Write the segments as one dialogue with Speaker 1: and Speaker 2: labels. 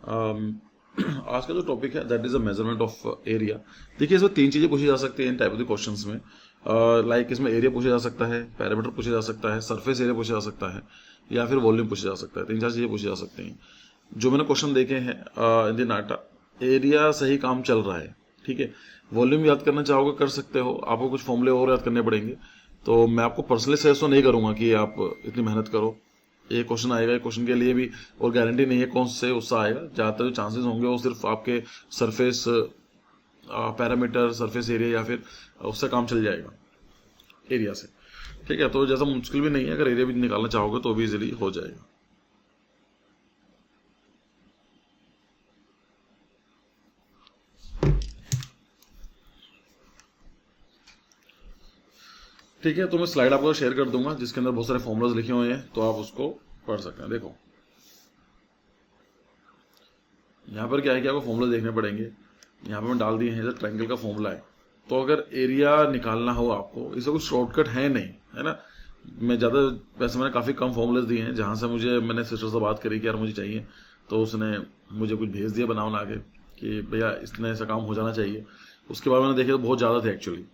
Speaker 1: आज का जो टॉपिक है that is a measurement of area. देखिए, इसमें तीन चीजें पूछी जा सकती हैं इन टाइप ऑफ क्वेश्चंस में। लाइक इसमें एरिया पूछा जा सकता है, पैरामीटर पूछा जा सकता है, सरफेस एरिया पूछा जा सकता है, या फिर वॉल्यूम पूछा जा सकता है। तीन चार चीजें पूछी जा सकती हैं। जो मैंने क्वेश्चन देखे हैं इन द नाटा, एरिया सही काम चल रहा है, ठीक है। वॉल्यूम याद करना चाहोगे कर सकते हो, आपको कुछ फॉर्मूले और याद करने पड़ेंगे। तो मैं आपको पर्सनली सजेस्ट तो नहीं करूंगा कि आप इतनी मेहनत करो। ये क्वेश्चन आएगा, ये क्वेश्चन के लिए भी और गारंटी नहीं है कौन से उससे आएगा। ज़्यादातर जो चांसेस होंगे वो सिर्फ आपके सरफेस पैरामीटर, सरफेस एरिया, या फिर उससे काम चल जाएगा एरिया से, ठीक है। तो जैसा मुश्किल भी नहीं है, अगर एरिया भी निकालना चाहोगे तो भी इजीली हो जाएगा। ठीक है, तो मैं स्लाइड आपको शेयर कर दूंगा जिसके अंदर बहुत सारे फॉर्मूलाज लिखे हुए हैं, तो आप उसको पढ़ सकते हैं। देखो यहाँ पर क्या है कि आपको फॉर्मूला देखने पड़ेंगे। यहाँ पे मैं डाल दिए हैं, जैसे ट्रायंगल का फॉर्मूला है। तो अगर एरिया निकालना हो आपको, इसका कुछ शॉर्टकट है नहीं, है ना। मैं ज़्यादा, वैसे मैंने काफ़ी कम फॉर्मूलाज दिए हैं। जहाँ से मुझे, मैंने सिस्टर से बात करी कि यार मुझे चाहिए, तो उसने मुझे कुछ भेज दिया बना के कि भैया इतना ऐसा काम हो जाना चाहिए। उसके बाद मैंने देखे तो बहुत ज़्यादा थे एक्चुअली।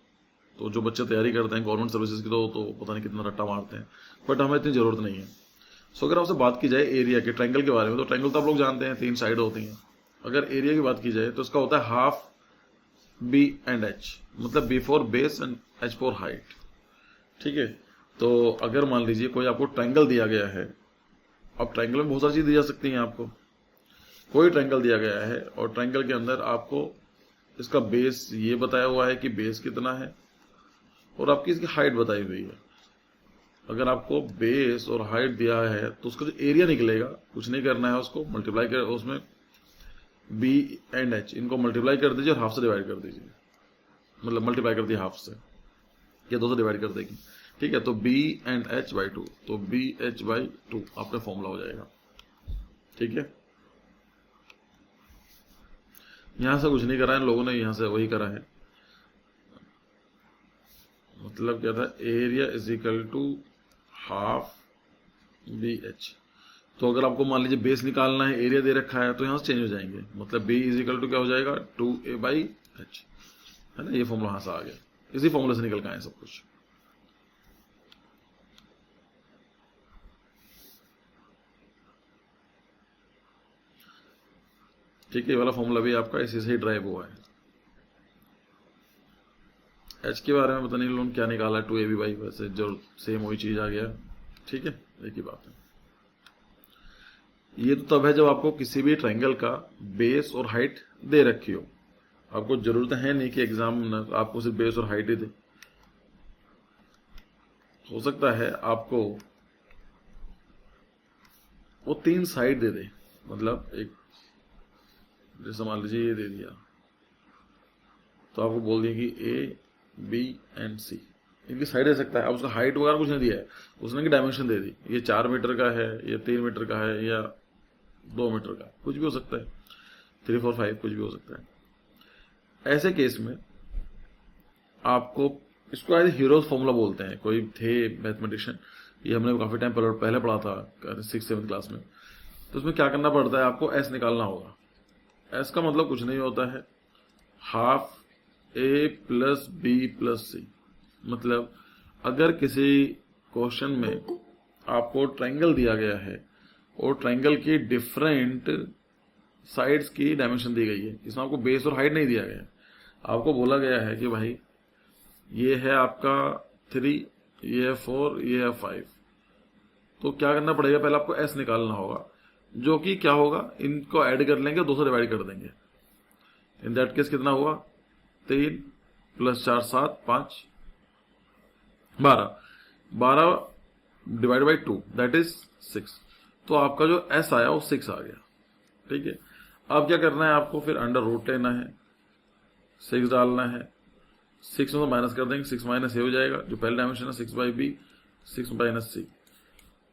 Speaker 1: तो जो बच्चे तैयारी करते हैं गवर्नमेंट सर्विसेज की, तो पता नहीं कितना रट्टा मारते हैं, बट हमें इतनी ज़रूरत नहीं है। सो अगर आपसे बात की जाए एरिया के, ट्रायंगल के बारे में, तो ट्रायंगल तो आप लोग जानते हैं तीन साइड होती हैं। अगर एरिया की बात की जाए तो इसका होता है हाफ बी एंड एच, मतलब B for base and H for height, ठीक है। तो अगर मान लीजिए कोई आपको ट्रायंगल दिया गया है, अब ट्रायंगल में बहुत सारी चीज दी जा सकती हैं आपको। कोई ट्रायंगल दिया गया है और ट्रायंगल के अंदर आपको इसका बेस ये बताया हुआ है कि बेस कितना है, और आपकी इसकी हाइट बताई हुई है। अगर आपको बेस और हाइट दिया है तो उसका जो एरिया निकलेगा, कुछ नहीं करना है, उसको मल्टीप्लाई कर, उसमें बी एंड एच इनको मल्टीप्लाई कर दीजिए और हाफ से डिवाइड कर दीजिए। मतलब मल्टीप्लाई कर दिया हाफ से, या दो से डिवाइड कर देगी, ठीक है। तो B and H by two, तो बी एच बाई टू आपका फॉर्मूला हो जाएगा, ठीक है। यहां से कुछ नहीं करा है लोगों ने, यहां से वही करा है। मतलब क्या था, area is equal to half B H. तो अगर आपको मान लीजिए बेस निकालना है, एरिया दे रखा है, तो यहां से चेंज हो जाएंगे। मतलब बी इज इक्वल टू क्या हो जाएगा, 2a बाई एच, है ना। ये फॉर्मूला यहां से आ गया, इसी फॉर्मूले से निकल के आए सब कुछ। ठीक है, ये वाला फॉर्मूला भी आपका इसी से ही ड्राइव हुआ है। एच के बारे में पता नहीं लोगों ने क्या निकाला, 2ab बाई, वैसे जो सेम वही चीज आ गया, ठीक है, एक ही बात है। ये तो तब है जब आपको किसी भी ट्रायंगल का बेस और हाइट दे रखी हो। आपको जरूरत है नहीं कि एग्जाम आपको सिर्फ बेस और हाइट ही दे। हो सकता है आपको वो तीन साइड दे दे, मतलब एक, जैसे मान लीजिए ये दे दिया, तो आपको बोल दिया कि ए बी एंड सी इनकी साइड दे सकता है। अब उसका हाइट वगैरह कुछ नहीं दिया है, उसने की डायमेंशन दे दी, ये 4 मीटर का है, ये 3 मीटर का है, या 2 मीटर का, कुछ भी हो सकता है, 3, 4, 5 कुछ भी हो सकता है। ऐसे केस में आपको, इसको आज हीरोज फॉर्मूला बोलते हैं, कोई थे मैथमेटिशियन, ये हमने काफी टाइम पहले पढ़ा था 6th-7th क्लास में। तो उसमें क्या करना पड़ता है, आपको एस निकालना होगा। एस का मतलब कुछ नहीं होता है, half A plus B plus सी। मतलब अगर किसी क्वेश्चन में आपको ट्रायंगल दिया गया है और ट्रायंगल की डिफरेंट साइड्स की डायमेंशन दी गई है, इसमें आपको बेस और हाइट नहीं दिया गया है, आपको बोला गया है कि भाई ये है आपका 3, ये है 4, ये है 5, तो क्या करना पड़ेगा, पहले आपको एस निकालना होगा, जो कि क्या होगा, इनको ऐड कर लेंगे, 2 से डिवाइड कर देंगे। इन दैट केस कितना हुआ, 3 + 4 7 5 12, 12 डिवाइड बाई 2 दैट इज 6। तो आपका जो एस आया वो 6 आ गया, ठीक है। अब क्या करना है आपको, फिर अंडर रूट लेना है, 6 डालना है, 6 में तो माइनस कर देंगे, 6 माइनस ये हो जाएगा, जो पहले डायमेंशन है 6 बाई बी, 6 माइनस सी,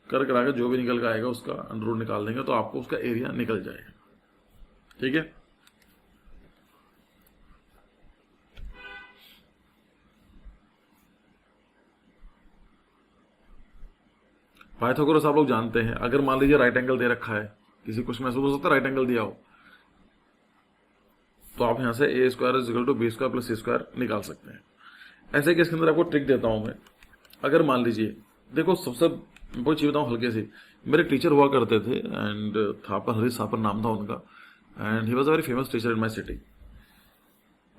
Speaker 1: कर करा के जो भी निकल के आएगा उसका अंडर रूट निकाल देंगे, तो आपको उसका एरिया निकल जाएगा, ठीक है। पाइथागोरस आप लोग जानते हैं। अगर मान लीजिए राइट एंगल दे रखा है, किसी क्वेश्चन में ऐसा हो सकता है राइट एंगल दिया हो, तो आप यहाँ से A square is equal to B square plus C square निकाल सकते हैं। ऐसे केस के अंदर आपको ट्रिक देता हूँ मैं। अगर मान लीजिए, देखो सबसे कोई चीज़ बताऊँ हल्के से, मेरे टीचर हुआ करते थे एंड थापर, हरीश थापर नाम था उनका, and he was a very famous teacher in my city.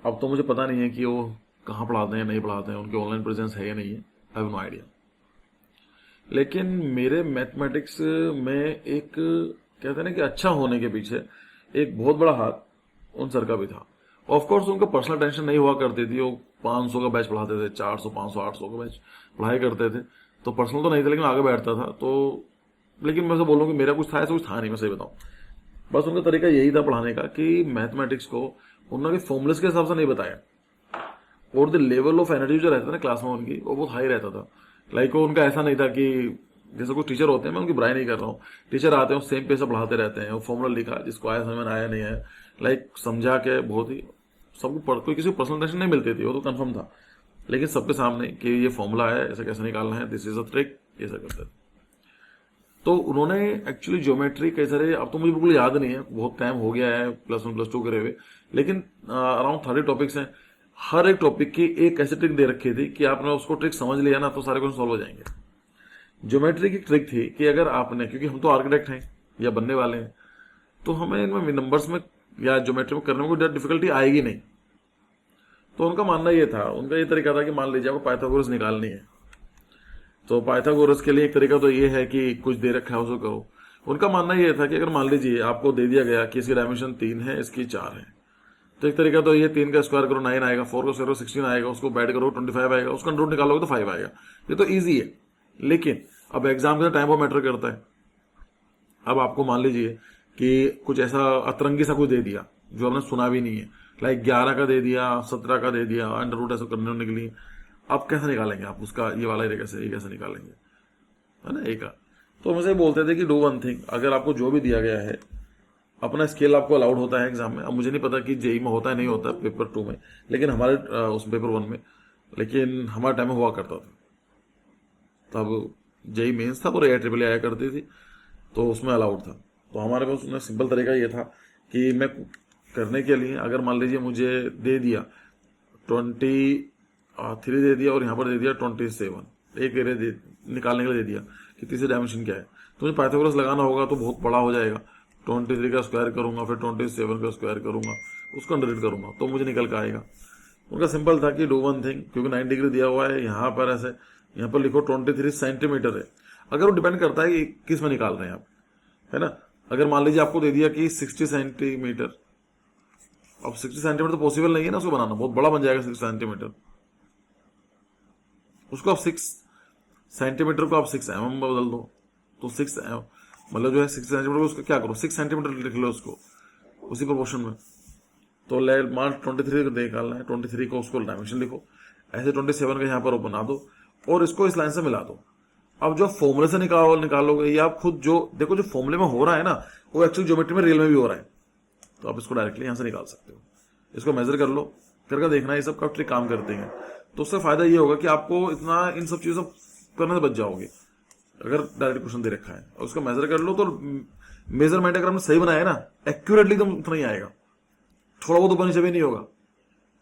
Speaker 1: अब तो मुझे पता नहीं है कि वो कहाँ पढ़ाते हैं, नहीं पढ़ाते हैं, उनकी ऑनलाइन प्रेजेंस है या नहीं है, आई हैव नो आइडिया। लेकिन मेरे मैथमेटिक्स में एक, कहते हैं ना कि अच्छा होने के पीछे एक बहुत बड़ा हाथ उन सर का भी था। ऑफ कोर्स उनका पर्सनल टेंशन नहीं हुआ करती थी, वो 500 का बैच पढ़ाते थे, 400 500 800 का बैच पढ़ाई करते थे, तो पर्सनल तो नहीं था लेकिन आगे बैठता था। तो लेकिन मैं से बोल रहा हूँ कि मेरा कुछ था, ऐसा कुछ था नहीं, मैं सही बताऊँ। बस उनका तरीका यही था पढ़ाने का कि मैथमेटिक्स को उन्होंने फॉर्मुलेस के हिसाब से नहीं बताया, और द लेवल ऑफ एनर्जी जो रहता था ना क्लास में उनकी, वो बहुत हाई रहता था। लाइक वो उनका ऐसा नहीं था कि जैसे कुछ टीचर होते हैं, मैं उनकी बुराई नहीं कर रहा हूँ, टीचर आते हैं सेम पे से पढ़ाते रहते हैं, वो फॉर्मूला लिखा, जिसको आया समझ में आया नहीं है, लाइक समझा के बहुत ही सबको, कोई किसी को पर्सनल टेंशन नहीं मिलती थी, वो तो कंफर्म था। लेकिन सबके सामने कि ये फॉर्मूला है, ऐसे कैसे निकालना है, दिस इज अ ट्रिक, ये सब करते थे। तो उन्होंने एक्चुअली ज्योमेट्री कई सारे, अब तो मुझे बिल्कुल याद नहीं है, बहुत टाइम हो गया है +1 +2 करे हुए, लेकिन अराउंड 30 टॉपिक्स हैं। हर एक टॉपिक की एक ऐसी ट्रिक दे रखी थी कि आपने उसको ट्रिक समझ लिया ना तो सारे क्वेश्चन सॉल्व हो जाएंगे। ज्योमेट्री की ट्रिक थी कि अगर आपने, क्योंकि हम तो आर्किटेक्ट हैं या बनने वाले हैं, तो हमें इनमें नंबर्स में या ज्योमेट्री में करने में कोई डिफिकल्टी आएगी नहीं। तो उनका मानना ये था, उनका ये तरीका था कि मान लीजिए आपको पाइथागोरस निकालनी है, तो पाइथागोरस के लिए एक तरीका तो ये है कि कुछ दे रखा है उसको करो। उनका मानना ये था कि अगर मान लीजिए आपको दे दिया गया कि इसकी डायमेंशन 3 है, इसकी 4 है, तो एक तरीका तो ये 3 का स्क्वायर करो 9 आएगा, 4 का स्क्वायर करो 16 आएगा, उसको बैड करो 25 आएगा, उसका रूट निकालोगे तो 5 आएगा। ये तो ईजी है। लेकिन अब एग्जाम के टाइम वो मैटर करता है। अब आपको मान लीजिए कि कुछ ऐसा अतरंगी सा कुछ दे दिया जो आपने सुना भी नहीं है, लाइक 11 का दे दिया, 17 का दे दिया, अंडर रूट ऐसा करने के लिए, आप कैसे निकालेंगे? आप उसका ये वाला ये कैसे निकालेंगे, है ना? एक तो मुझे बोलते थे कि डू वन थिंग, अगर आपको जो भी दिया गया है, अपना स्केल आपको अलाउड होता है एग्जाम में। अब मुझे नहीं पता कि जेई में होता है नहीं होता पेपर 2 में, लेकिन हमारे उस पेपर 1 में, लेकिन हमारे टाइम में हुआ करता था। तब जेई मेंस था और AIEEE आया करती थी, तो उसमें अलाउड था। तो हमारे पास उसमें सिंपल तरीका ये था कि मैं करने के लिए, अगर मान लीजिए मुझे दे दिया 23 दे दिया और यहाँ पर दे दिया 27, एक एरिया निकालने के लिए दे दिया कि तीसरी डायमेंशन क्या है, तो मुझे पाइथागोरस लगाना होगा तो बहुत बड़ा हो जाएगा। 23 का स्क्वायर करूंगा, फिर 27 का स्क्वायर करूंगा, उसको अंडर करूंगा तो मुझे निकल के आएगा। उनका सिंपल था कि डू वन थिंग, क्योंकि 9 डिग्री दिया हुआ है, यहाँ पर ऐसे, यहाँ पर लिखो 23 सेंटीमीटर है। अगर वो डिपेंड करता है कि किस में निकाल रहे हैं आप, है ना? अगर मान लीजिए आपको दे दिया कि 60 सेंटीमीटर, अब 60 सेंटीमीटर तो पॉसिबल नहीं है ना उसको बनाना, बहुत बड़ा बन जाएगा 60 सेंटीमीटर। उसको आप 6 सेंटीमीटर को आप 6 mm बदल दो, तो 6 मतलब जो है 60 सेंटीमीटर को उसका क्या करो, 6 सेंटीमीटर लिख लो उसको उसी प्रोपोर्शन में। तो ले मान 23 को निकालना है, 23 को उसको डायमेंशन लिखो, ऐसे 27 का यहाँ पर बना दो और इसको इस लाइन से मिला दो। अब जो फॉर्मूले से निकालोगे या आप खुद जो देखो, जो फॉर्मूले में हो रहा है ना वो एक्चुअल ज्योमेट्री में रियल में भी हो रहा है, तो आप इसको डायरेक्टली यहाँ से निकाल सकते हो। इसको मेजर कर लो, करके देखना ये सब का ट्रिक काम करते हैं। तो उससे फायदा ये होगा कि आपको इतना इन सब चीजों करने से बच जाओगे। अगर डायरेक्ट क्वेश्चन दे रखा है और उसका मेजर कर लो, तो मेजरमेंट अगर हमने सही बनाया ना एक्यूरेटली, तो उतना ही आएगा, थोड़ा बहुत ऊपर नीचे भी नहीं होगा।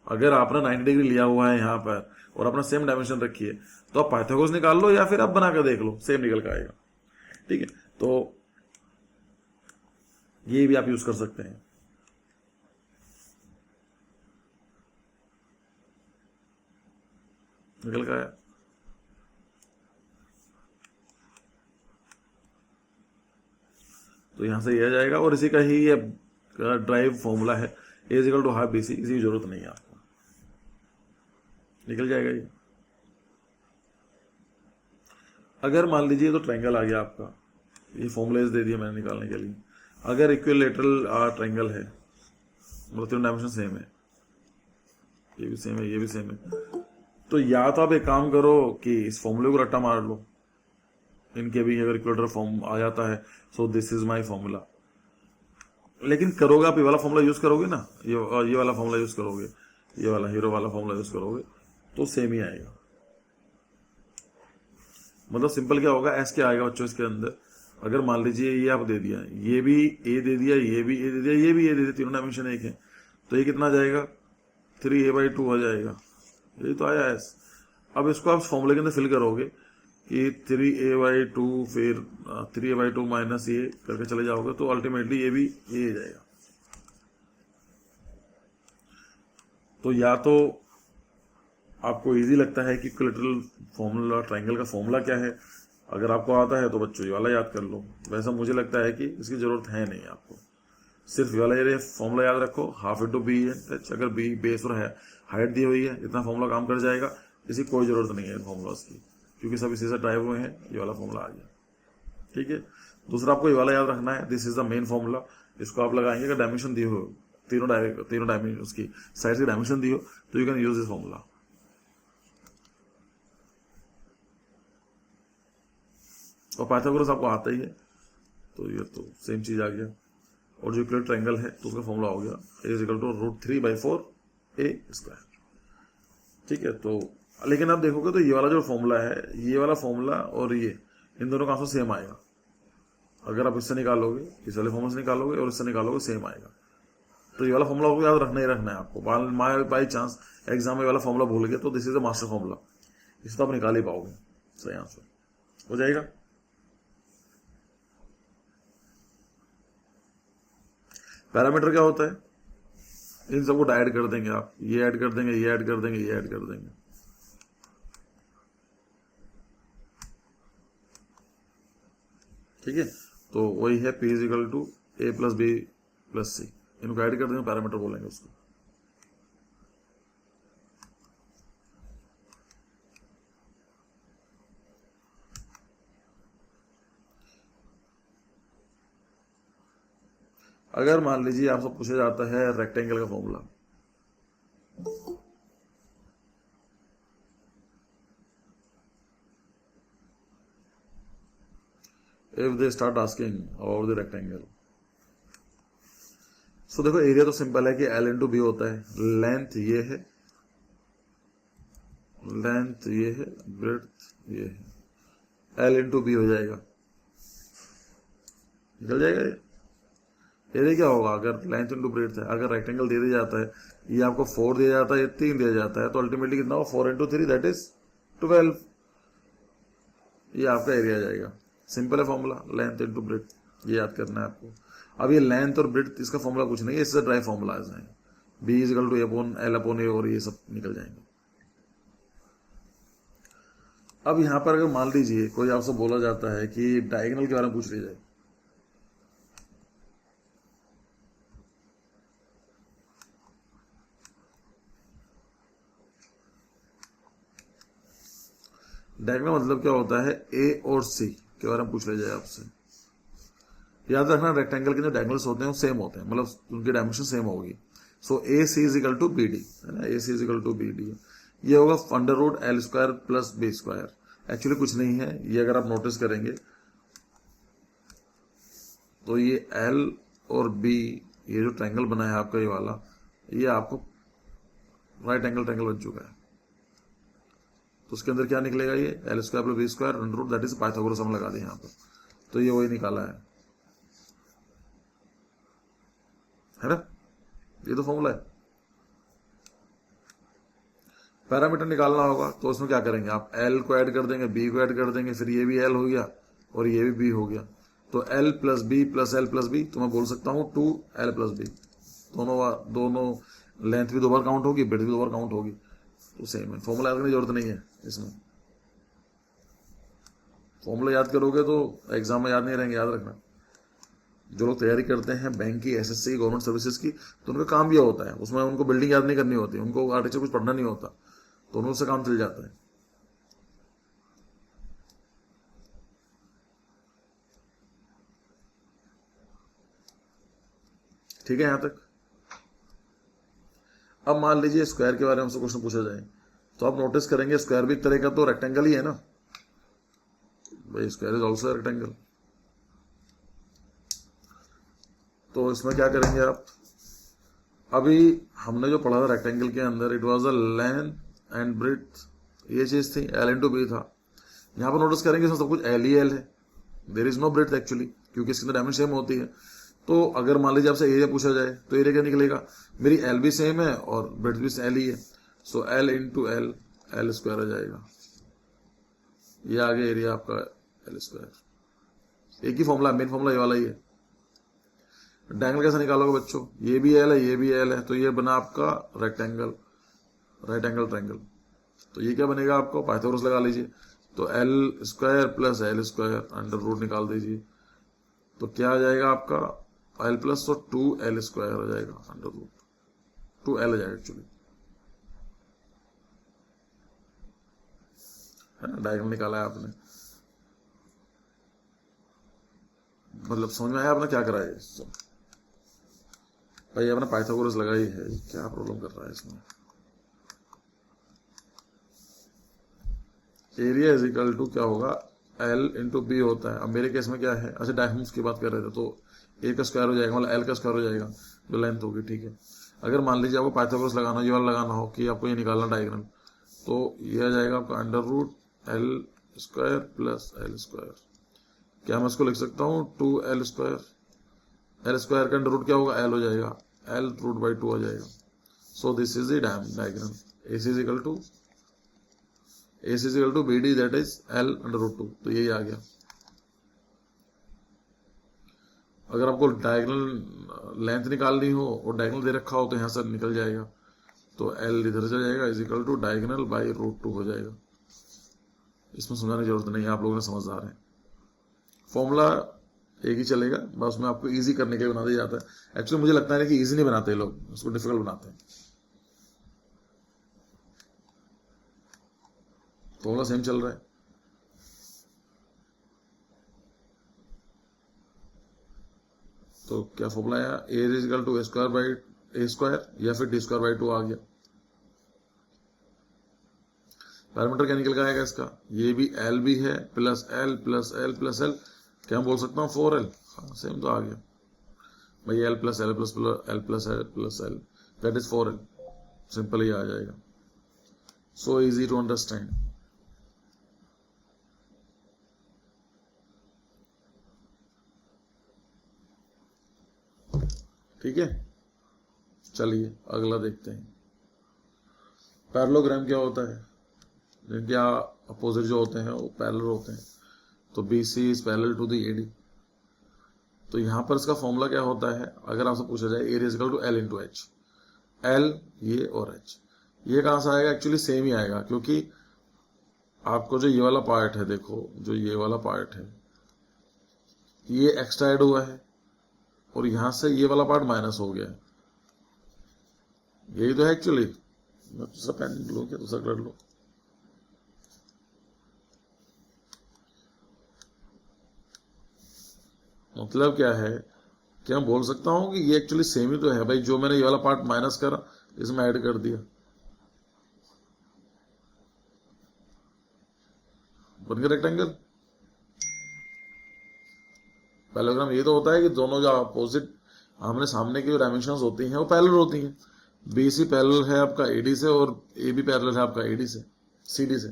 Speaker 1: अगर आपने 90 डिग्री लिया हुआ है यहाँ पर और अपना सेम डायमेंशन रखी है, तो आप पाइथागोरस निकाल लो या फिर आप बना कर देख लो, सेम निकल के आएगा। ठीक है, तो ये भी आप यूज कर सकते हैं। निकल के आया। तो यहां से ये आ जाएगा, और इसी का ही ये ड्राइव फॉर्मूला है, A = ½ BC, इसी की जरूरत नहीं है आपको, निकल जाएगा ये। अगर मान लीजिए तो ट्रायंगल आ गया आपका, ये फॉर्मूलेज दे दिए मैंने निकालने के लिए। अगर इक्विलेटरल ट्रायंगल है, मतलब 3 डायमेंशन सेम है, ये भी सेम है, ये भी सेम है, तो या तो आप एक काम करो कि इस फॉर्मूले को रट्टा मार लो, इनके भी अगर इक्विलेटरल फॉर्म आ जाता है, सो दिस इज माय फॉर्मूला। लेकिन करोगे आप ये वाला फॉर्मूला यूज करोगे ना, ये वाला फॉर्मूला यूज करोगे, ये वाला हीरो वाला फॉर्मूला यूज करोगे, तो सेम ही आएगा। मतलब सिंपल क्या होगा, एस क्या आएगा बच्चों इसके अंदर, अगर मान लीजिए ये आप दे दिया, ये भी ए दे दिया, ये भी ए दे दिया, ये भी ए दे दिया, तीनों डायमेंशन एक है, तो ये कितना जाएगा, 3a/2 आ जाएगा, यही तो आया है। अब इसको आप फॉर्मूले के अंदर फिल करोगे कि 3a/2 फिर 3a/2 माइनस ये करके चले जाओगे तो अल्टीमेटली ये भी ये जाएगा। तो या तो आपको इजी लगता है कि इक्विलैटरल फॉर्मूला ट्रायंगल का फॉर्मूला क्या है, अगर आपको आता है तो बच्चों ये वाला याद कर लो। वैसा मुझे लगता है कि इसकी जरूरत है नहीं, आपको सिर्फ ये वाला ये फॉर्मूला याद रखो, हाफ इंटू बी एच, अगर बी बेस और हाइट दी हुई है इतना फॉर्मूला काम कर जाएगा, इसकी कोई जरूरत नहीं है फॉर्मूलाज की, क्योंकि सब इसी से ड्राइव हुए हैं, ये वाला फॉर्मूला आ गया। ठीक है, दूसरा आपको ये वाला याद रखना है, this is the main formula, इसको आप लगाएंगे अगर डायमेंशन दी हो, तीनों डायमेंशन उसकी साइड की डायमेंशन दी हो तो you can use this formula. और पाइथागोरस आपको आता ही है, तो ये तो सेम चीज आ गया। और जो इक्विलैटरल ट्रायंगल है तो उसका फॉर्मूला हो गया a=√3/4a²। ठीक है, तो लेकिन आप देखोगे तो ये वाला जो फॉर्मूला है, ये वाला फॉर्मूला और ये इन दोनों का आंसर सेम आएगा। अगर आप इससे निकालोगे, इस वाले फॉर्मूला से निकालोगे और इससे निकालोगे, सेम आएगा। तो ये वाला फॉर्मूला को याद रखना ही रखना है आपको। बाई चांस एग्जाम में वाला फॉर्मूला भूल गए तो this is the master formula, इसे तो आप निकाल ही पाओगे, सही आंसर हो जाएगा। पैरामीटर क्या होता है, इन सबको ऐड कर देंगे आप, ये ऐड कर देंगे, ये ऐड कर देंगे, ये ऐड कर देंगे। ठीक है, तो वही है P=a+b+c, इनको ऐड कर देंगे, पैरामीटर बोलेंगे उसको। अगर मान लीजिए आपसे पूछा जाता है रेक्टेंगल का formula, if they start asking about the rectangle, so देखो एरिया तो सिंपल है कि L/B होता है, लेंथ ये है, लेंथ ये है, ब्रेड्थ ये है, L/B हो जाएगा, निकल जाएगा ये। एरिया क्या होगा, अगर लेंथ इंटू ब्रेड्थ है, अगर रेक्टेंगल दे दिया जाता है, ये आपको 4 दिया जाता है, ये 3 दिया जाता है, तो अल्टीमेटली कितना हो, 4 × 3 दैट इज 12, ये आपका एरिया आ जाएगा। सिंपल है फॉर्मूला, लेंथ इंटू ब्रेड्थ, ये याद करना है आपको। अब ये लेंथ और ब्रेड्थ इसका फॉर्मूला कुछ नहीं है, इससे ड्राइव फॉर्मूला है, B=A/L/A और ये सब निकल जाएंगे। अब यहां पर अगर मान लीजिए कोई आपसे बोला जाता है कि डायगोनल के बारे में पूछ लिया जाए, डायगोनल मतलब क्या होता है, ए और सी के बारे में पूछ लिया जाए आपसे। याद रखना रेक्टेंगल के जो डायगोनल्स होते हैं वो सेम होते हैं, मतलब उनकी डायमेंशन सेम होगी। सो AC=BD है ना, AC=BD, ये होगा √L² + B²। एक्चुअली कुछ नहीं है, ये अगर आप नोटिस करेंगे तो ये L और B, ये जो ट्रायंगल बना है आपका ये वाला, ये आपको राइट एंगल ट्रायंगल बन चुका है। तो उसके अंदर क्या निकलेगा, ये L² + B² that is Pythagoras हम लगा दें यहाँ पर, तो ये वही निकाला है ना, ये तो फॉर्मूला है। पैरामीटर निकालना होगा तो उसमें क्या करेंगे आप, L को ऐड कर देंगे, B को ऐड कर देंगे, फिर ये भी L हो गया और ये भी B हो गया, तो L + B + L + B, तो मैं बोल सकता हूँ 2L + B। दोनों लेंथ भी 2 बार काउंट होगी, ब्रेड्थ भी 2 बार काउंट होगी, तो सेम है। फॉर्मूला याद करने की जरूरत नहीं है इसमें, फॉर्मूला याद करोगे तो एग्जाम में याद नहीं रहेंगे, याद रखना। जो लोग तैयारी करते हैं बैंक की, SSC, गवर्नमेंट सर्विसेज की, तो उनका काम भी होता है, उसमें उनको बिल्डिंग याद नहीं करनी होती, उनको आर्टिकल कुछ पढ़ना नहीं होता, तो उनसे काम चल जाता है। ठीक है यहां तक। अब मान लीजिए स्क्वायर के बारे में हमसे क्वेश्चन पूछा जाए, तो आप नोटिस करेंगे स्क्वायर भी एक तरह का तो रेक्टेंगल ही है ना भाई, स्क्वायर इज ऑल्सो रेक्टेंगल। तो इसमें क्या करेंगे आप, अभी हमने जो पढ़ा था रेक्टेंगल के अंदर, it was the length and breadth, ये चीज थी, L/B था। यहाँ पर नोटिस करेंगे इसमें सब कुछ L ही L है, there is no breadth actually, क्योंकि इसके अंदर डायमेंशन सेम होती है। तो अगर मान लीजिए आपसे एरिया पूछा जाए तो एरिया क्या निकलेगा, मेरी एल भी सेम है और ब्रेड्थ भी एल ही है, so L into L, L square आ जाएगा। ये आ गया एरिया आपका एल स्क्वायर। एक ही फॉर्मूला, मेन फॉर्मूला ये वाला ही है। डायगोनल कैसे निकालोगे बच्चों, ये भी एल है ये भी एल है, तो ये बना आपका रेक्टेंगल, राइट एंगल ट्रायंगल। तो ये क्या बनेगा आपको, पाइथागोरस लगा लीजिए, तो L square plus L square under root निकाल दीजिए, तो क्या आ जाएगा आपका एल प्लस, तो 2l स्क्वायर हो जाएगा अंडर रूट, 2l आ जाएगा एक्चुअली, है ना। डायगोनल निकाला है आपने, मतलब समझ में आया आपने क्या करा है भाई, आपने पाइथागोरस लगाई है, क्या प्रॉब्लम कर रहा है इसमें। एरिया इज इक्वल टू क्या होगा, एल इंटू बी होता है। अब मेरे केस में क्या है, अच्छा डायगोनल्स की बात कर रहे थे, तो ए का स्क्वायर हो जाएगा, मतलब एल का स्क्वायर हो जाएगा जो लेंथ होगी, ठीक है। अगर मान लीजिए आपको पाइथागोरस लगाना, ये वाला लगाना हो कि आपको ये निकालना डायगोनल, तो ये आ जाएगा आपका under root L square plus L square. क्या मैं इसको लिख सकता हूँ 2l स्क्वायर, एल स्क्वायर का अंडर रूट क्या होगा, एल हो जाएगा, एल रूट बाई 2 आ जाएगा। So this is the diagram, AC is equal to AC is equal to BD that is L under root 2, तो यही आ गया। अगर आपको डायगोनल लेंथ निकालनी हो और डायगोनल दे रखा हो तो यहां से निकल जाएगा, तो L इधर से जाएगा is equal to diagonal by root 2 हो जाएगा। इसमें समझाने की जरूरत नहीं है, आप लोगों ने समझदार हैं। फॉर्मूला एक ही चलेगा, बस उसमें आपको इजी करने के लिए बना दिया जाता है। एक्चुअली मुझे लगता है कि इजी नहीं बनाते लोग, उसको डिफिकल्ट बनाते हैं। फॉर्मूला सेम चल रहा है, तो क्या फॉर्मूला आया, A is equal to A square by A square, या फिर डी स्क्वायर बाई 2 आ गया। पैरामीटर क्या निकल के आएगा इसका, ये भी एल भी है plus L plus L plus L, क्या बोल सकता हूँ 4l, हाँ सेम तो आ गया भाई, L plus L plus L plus L plus L that is 4l, simple ही आ जाएगा। So easy to understand. ठीक है, चलिए अगला देखते हैं। पैरेललोग्राम क्या होता है, जिनके अपोजिट जो होते हैं वो पैरेलल होते हैं, तो BC is parallel to the AD। तो यहां पर इसका फॉर्मूला क्या होता है, अगर आपसे पूछा जाए area is equal to L into H, L ये और H, ये कहां से आएगा, एक्चुअली सेम ही आएगा, क्योंकि आपको जो ये वाला पार्ट है, देखो जो ये वाला पार्ट है ये एक्स्ट्रा ऐड हुआ है, और यहां से ये वाला पार्ट माइनस हो गया है, यही तो है एक्चुअली। दूसरा पेन लो, क्या दूसरा कलर लो, मतलब क्या है, क्या मैं बोल सकता हूं कि ये एक्चुअली सेम ही तो है भाई, जो मैंने ये वाला पार्ट माइनस करा इसमें ऐड कर दिया, बन गया रेक्टेंगल। पैरेललोग्राम ये तो होता है कि दोनों जो अपोजिट आमने सामने की जो डायमेंशंस होती हैं वो पैरेलल होती हैं। BC पैरेलल है आपका AD से, और AB पैरेलल है आपका AD से, CD से।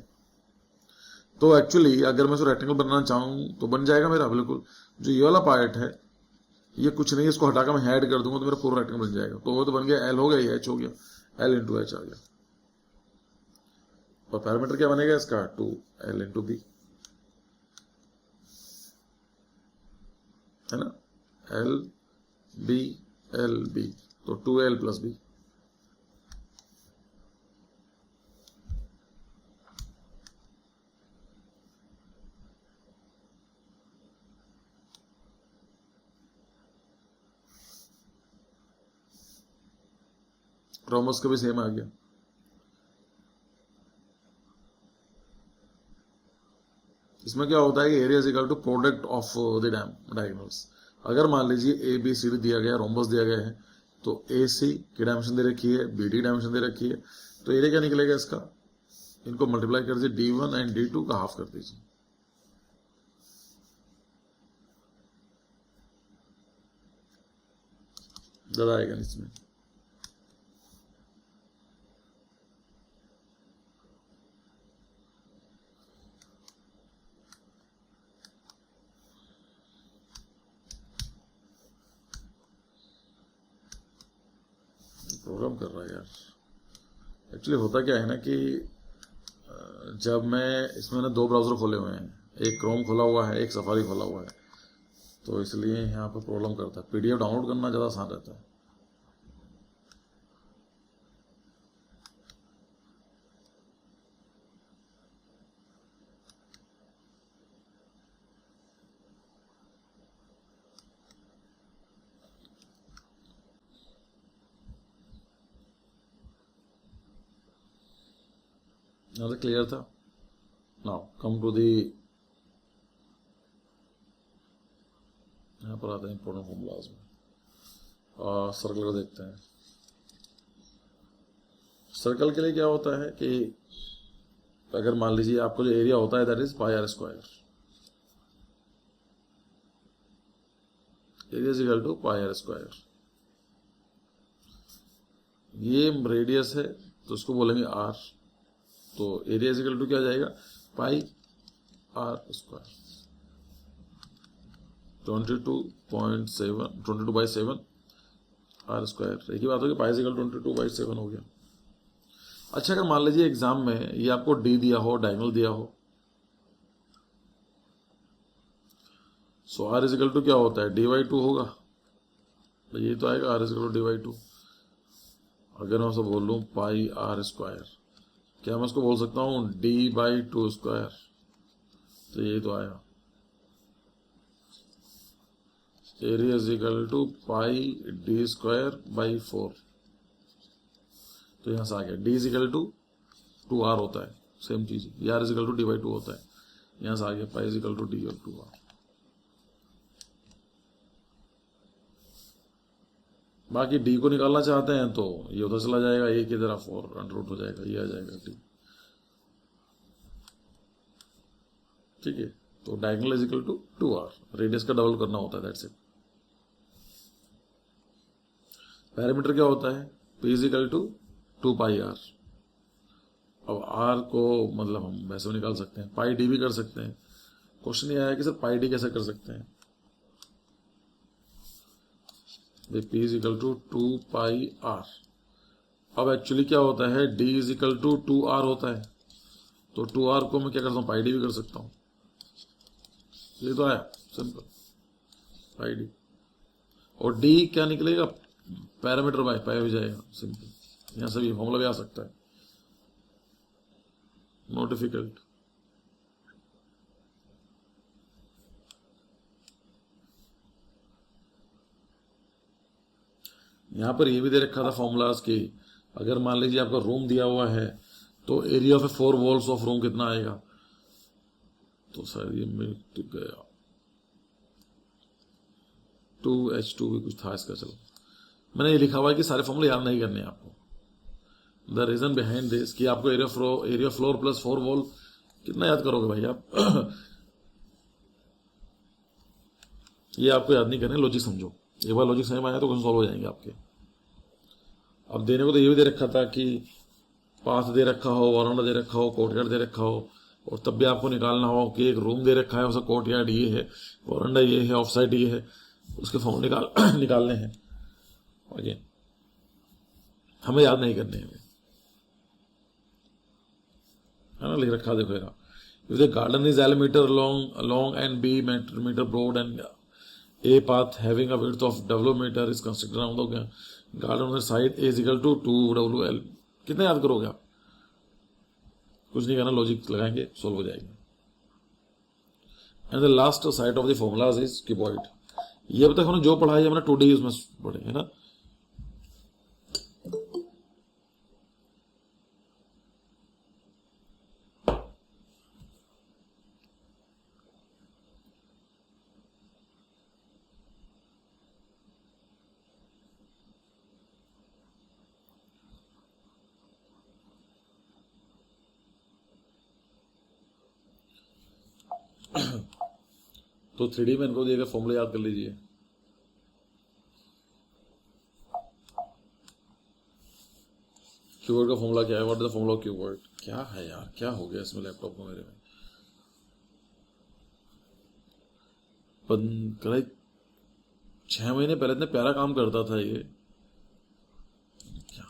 Speaker 1: तो एक्चुअली अगर मैं इसको रेक्टेंगल बनाना चाहूं तो बन जाएगा मेरा, बिल्कुल। जो ये वाला पार्ट है ये कुछ नहीं, इसको हटाकर मैं ऐड कर दूंगा तो मेरा पूरा रेक्टेंगल बन जाएगा, तो वो तो बन गया L हो गया, ये H हो गया, L इंटू H आ गया। और पैरामीटर क्या बनेगा इसका, 2L इंटू B, है ना, L B L B, तो 2L प्लस B। रोमस का भी सेम आ गया। इसमें क्या होता है कि area is equal to product of the diagonals. अगर मान लीजिए ABCD दिया गया, रोमबस दिया गया है, तो AC की डायमेंशन दे रखी है, BD डायमेंशन दे रखी है, तो एरिया क्या निकलेगा इसका, इनको मल्टीप्लाई कर दीजिए, D1 एंड D2 का हाफ कर दीजिए, ज्यादा आएगा इसमें। प्रोग्राम कर रहा है यार। एक्चुअली होता क्या है ना कि जब मैं इसमें ना 2 ब्राउज़र खोले हुए हैं, एक क्रोम खोला हुआ है, एक सफारी खोला हुआ है, तो इसलिए यहाँ पर प्रॉब्लम करता है। PDF डाउनलोड करना ज़्यादा आसान रहता है। यहाँ से क्लियर था। नाउ कम टू दी, यहाँ पर आते हैं इंपॉर्टेंट फॉर्मूलाज में। सर्कल को देखते हैं। सर्कल के लिए क्या होता है कि अगर मान लीजिए आपको जो एरिया होता है that is pi are square, area is equal to pi are square. ये रेडियस है तो उसको बोलेंगे आर, तो एरिया इज इक्वल टू क्या जाएगा, pi are square. 22.7 R square. एक ही बात होगी, पाई इज इक्वल 22/7 हो गया। अच्छा, अगर मान लीजिए एग्जाम में ये आपको डी दिया हो, डायगोनल दिया हो, सो आर इज इक्वल टू क्या होता है, D/2 होगा। तो ये तो आएगा are is equal to D/2। अगर मैं उसको बोल लूँ पाई आर स्क्वायर, क्या मैं उसको बोल सकता हूँ D/2 स्क्वायर, तो ये तो आया area is equal to pi D square by 4। तो यहाँ से आ गया D is equal to 2R होता है, सेम चीज। ये R is equal to D/2 होता है, यहाँ से आ गया pi is equal to D/2R। बाकी D को निकालना चाहते हैं तो ये उधर चला जाएगा, A की तरफ, और अंडर हो जाएगा, ये आ जाएगा D। ठीक है, तो diagonal is equal to 2R, radius का डबल करना होता है, दैट्स इट। पैरामीटर क्या होता है, P is equal to 2πr। अब R को मतलब हम वैसे भी निकाल सकते हैं, पाई D भी कर सकते हैं। क्वेश्चन ये आया कि सर पाई D कैसे कर सकते हैं। P is equal to 2πr। अब एक्चुअली क्या होता है, D is equal to 2R होता है, तो 2R को मैं क्या करता हूँ, पाई D भी कर सकता हूँ। ये तो आया सिंपल, पाई D। और D क्या निकलेगा, पैरामीटर बाय पाई हो जाएगा, सिंपल। यहाँ से भी फॉर्मूला भी आ सकता है, नो डिफिकल्ट। यहाँ पर ये भी दे रखा था फॉर्मूलाज की, अगर मान लीजिए आपका रूम दिया हुआ है तो area of 4 walls of room कितना आएगा, तो शायद ये मिट गया, 2H2 भी कुछ था इसका। चलो, मैंने ये लिखा हुआ है कि सारे फॉर्मूले याद नहीं करने हैं आपको। द रीजन बिहाइंड दिस कि आपको एरिया फ्लोर प्लस 4 वॉल कितना याद करोगे भाई आप। ये आपको याद नहीं करने, लॉजिक समझो। एक बार लॉजिक समझ में आया तो क्वेश्चन सॉल्व हो जाएंगे आपके। अब देने को तो ये भी दे रखा था कि पाथ दे रखा हो, वरांडा दे रखा हो, कोर्टयार्ड दे रखा हो, और तब भी आपको निकालना हो कि एक रूम दे रखा है, उसका कोर्टयार्ड ये है, वरांडा ये है, ऑफ साइड ये है, उसके फॉर्मूले निकालने हैं। ओके, हमें याद नहीं करने हैं, है ना, लिख रखा देखो यार। If the garden is L meter long and B meter broad and A path having a width of W meter is constructed around the garden on the side A is equal to 2WL, कितने याद करोगे आप, कुछ नहीं करना, logic लगाएंगे, solve हो जाएगा। And the last side of the formulas is cuboid. ये अब तक हमने जो पढ़ा है, हमने 2D उसमें पढ़े है ना। तो 3D में इनको दिए गए फॉर्मूले याद कर लीजिए। कीवर्ड का फॉर्मूला क्या है, what is the formula of keyword, क्या है यार, क्या हो गया इसमें लैपटॉप को मेरे में। करीब 6 महीने पहले इतने प्यारा काम करता था ये, क्या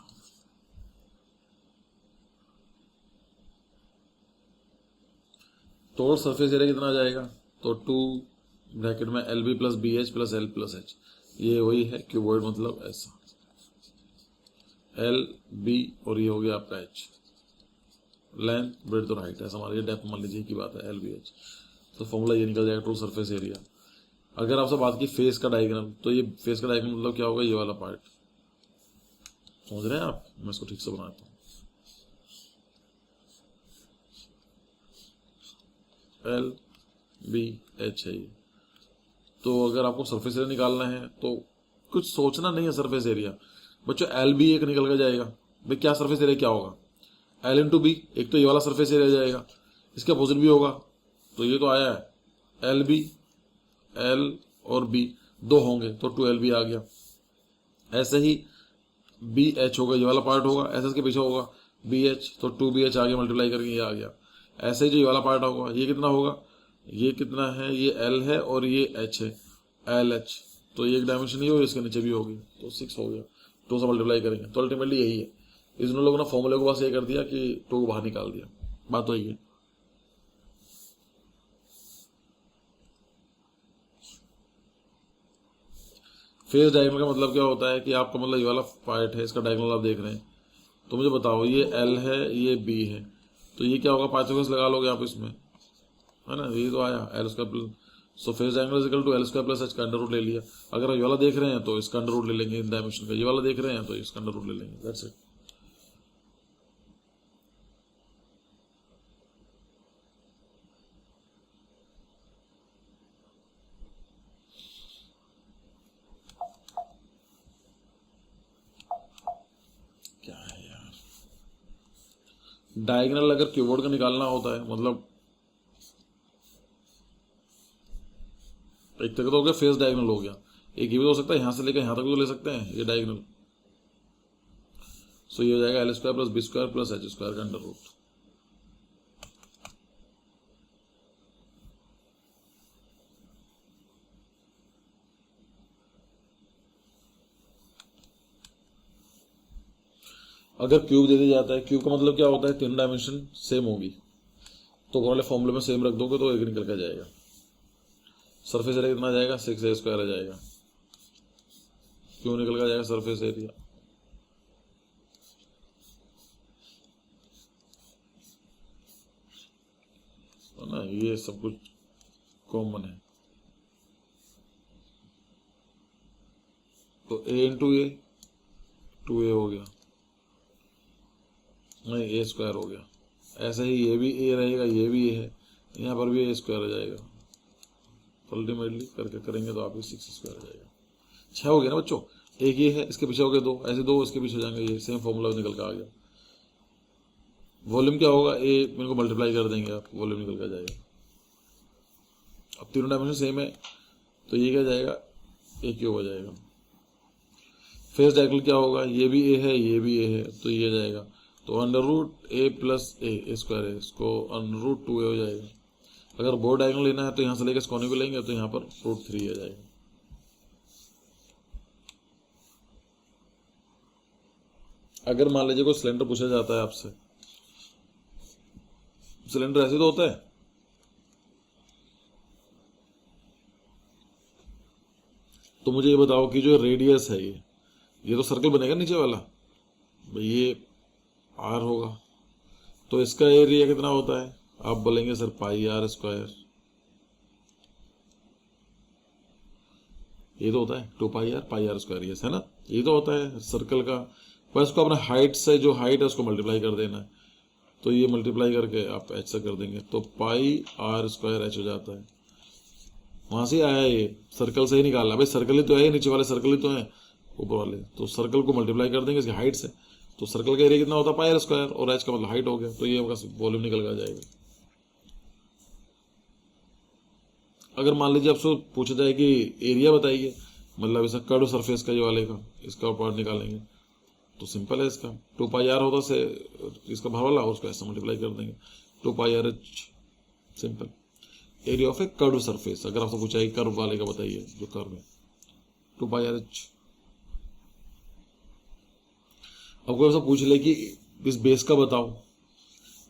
Speaker 1: टोटल सरफेस एरिया कितना आ जाएगा, तो 2 ब्रैकेट में L B plus B H plus L plus H, ये वही है क्यूबॉइड, मतलब ऐसा एल बी और ये हो गया आपका एच, लेंथ ब्रेड्थ और हाइट, ऐसा मान लीजिए, डेप्थ मान लीजिए की बात है एल बी एच, तो फॉर्मूला ये निकल जाएगा टोटल सरफेस एरिया। अगर आपसे बात की फेस का डायग्राम, तो ये फेस का डायग्राम मतलब क्या होगा, ये वाला पार्ट, समझ रहे हैं आप, मैं इसको ठीक से बनाता हूँ, एल बी एच है ये। तो अगर आपको सरफेस एरिया निकालना है तो कुछ सोचना नहीं है, सरफेस एरिया बच्चों एल बी एक निकल के जाएगा, भाई क्या सरफेस एरिया क्या होगा, एल इंटू बी, एक तो ये वाला सरफेस एरिया जाएगा, इसका अपोजिट भी होगा, तो ये तो आया है एल बी, एल और बी दो होंगे तो 2 LB आ गया। ऐसे ही बी एच होगा, ये वाला पार्ट होगा, ऐसे इसके पीछे होगा बी एच, तो 2BH आ गया, मल्टीप्लाई करके ये आ गया। ऐसे ही जो ये वाला पार्ट होगा, ये कितना होगा, ये कितना है, ये एल है और ये एच है, एल एच, तो ये एक डायमेंशन ही होगी, इसके नीचे भी होगी, तो 6 हो गया, 2 से मल्टीप्लाई करेंगे, तो अल्टीमेटली यही है। इस दोनों लोगों ने फॉर्मूले को बस ये कर दिया कि 2 को बाहर निकाल दिया, बात तो यही है। फेस डायगोनल का मतलब क्या होता है कि आपका मतलब ये वाला पार्ट है, इसका डायगोनल आप देख रहे हैं, तो मुझे बताओ ये एल है ये बी है, तो ये क्या होगा, पाइथागोरस लगा लोगे आप इसमें, है ना, ये तो आया L square plus, so face diagonal is equal to L square plus H का अंडर रूट ले लिया। अगर ये वाला देख रहे हैं तो इसका अंडर रूट ले लेंगे इन डायमेंशन का, ये वाला देख रहे हैं तो इसका अंडर रूट ले लेंगे, दैट्स इट। क्या है यार, डायगोनल अगर क्यूबॉइड का निकालना होता है, मतलब एक तक तो हो गया फेस डायगोनल हो गया, एक ये भी हो सकता है, यहां से लेकर यहां तक भी तो ले सकते हैं ये डायगोनल, सो ये हो जाएगा L square plus B square plus H square का अंडर रूट। अगर क्यूब दे दिया जाता है, क्यूब का मतलब क्या होता है, 3 डायमेंशन सेम होगी, तो वाले फॉर्मूले में सेम रख दोगे तो एक निकल के जाएगा। सरफेस एरिया कितना जाएगा, 6A स्क्वायर आ जाएगा, क्यों निकल के जाएगा सरफेस एरिया, है ना, ये सब कुछ कॉमन है, तो A इंटू ए 2A हो गया, नहीं ए स्क्वायर हो गया, ऐसे ही ये भी ए रहेगा, ये भी ए है, यहाँ पर भी ए स्क्वायर आ जाएगा, अल्टीमेटली करके करेंगे तो आपको 6 स्क्वायर आ जाएगा। 6 हो गया ना बच्चों, एक ये है, इसके पीछे हो गए 2, ऐसे 2 इसके पीछे हो जाएंगे, ये सेम फॉर्मूला निकल के आ गया। वॉल्यूम क्या होगा, ए मेरे को मल्टीप्लाई कर देंगे आप, वॉल्यूम निकल के आ जाएगा। अब तीनों डायमेंशन सेम है, तो ये क्या जाएगा, ए क्यूब हो जाएगा। फेस डायगोनल क्या होगा, ये भी ए है ये भी ए है, तो ये जाएगा, तो अंडर रूट ए प्लस ए स्क्वायर है, इसको अंडर रूट 2A हो जाएगा। अगर बोर्ड डायगोनल लेना है तो यहाँ से लेकर स्क्वायर को लेंगे, तो यहाँ पर रूट 3 आ जाएगा। अगर मान लीजिए कोई सिलेंडर पूछा जाता है आपसे, सिलेंडर ऐसे तो होता है, तो मुझे ये बताओ कि जो रेडियस है ये तो सर्कल बनेगा नीचे वाला, भाई ये आर होगा, तो इसका एरिया कितना होता है, आप बोलेंगे सर पाई आर स्क्वायर, ये तो होता है 2 पाई आर स्क्वायर, यस है ना, ये तो होता है सर्कल का, बस उसको अपने हाइट से, जो हाइट है उसको मल्टीप्लाई कर देना है, तो ये मल्टीप्लाई करके आप एच से कर देंगे, तो पाई आर स्क्वायर एच हो जाता है। वहां से आया ये, सर्कल से ही निकालना, भाई सर्कल ही तो है, नीचे वाले सर्कल ही तो है, ऊपर वाले, तो सर्कल को मल्टीप्लाई कर देंगे इसकी हाइट से, तो सर्कल का एरिया कितना होता है पाई आर स्क्वायर, और एच का मतलब हाइट हो गया, तो ये वॉल्यूम निकल कर जाएगा। अगर मान लीजिए आपसे पूछा जाए कि एरिया बताइए, मतलब ऐसा कर्व सरफेस का ये वाले का, इसका पार्ट निकालेंगे, तो सिंपल है, इसका 2 पाई आर होता से इसका भाव वाला, उसको ऐसा मल्टीप्लाई कर देंगे, 2 pi r h, simple. Area of a curve surface, अगर आपसे पूछा है कर्व वाले का बताइए, जो कर्व है 2 पाई आर एच। अब कोई ऐसा पूछ ले कि इस बेस का बताओ,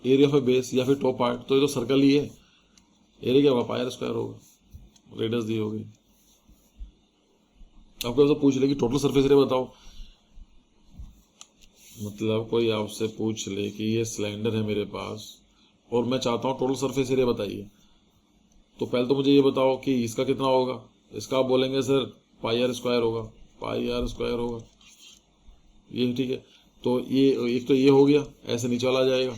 Speaker 1: एरिया ऑफ ए बेस या फिर टॉप पार्ट, तो ये तो सर्कल ही है, एरिया क्या होगा, पाई आर स्क्वायर होगा, रेडियस दी होगी। आपको ऐसा पूछ ले कि टोटल सरफेस एरिया बताओ, मतलब कोई आपसे पूछ ले कि ये सिलेंडर है मेरे पास और मैं चाहता हूँ टोटल सरफेस एरिया बताइए, तो पहले तो मुझे ये बताओ कि इसका कितना होगा। इसका आप बोलेंगे सर पाई आर स्क्वायर होगा, पाई आर स्क्वायर होगा, ये ठीक है। तो ये एक तो ये हो गया, ऐसे नीचे वाला आ जाएगा।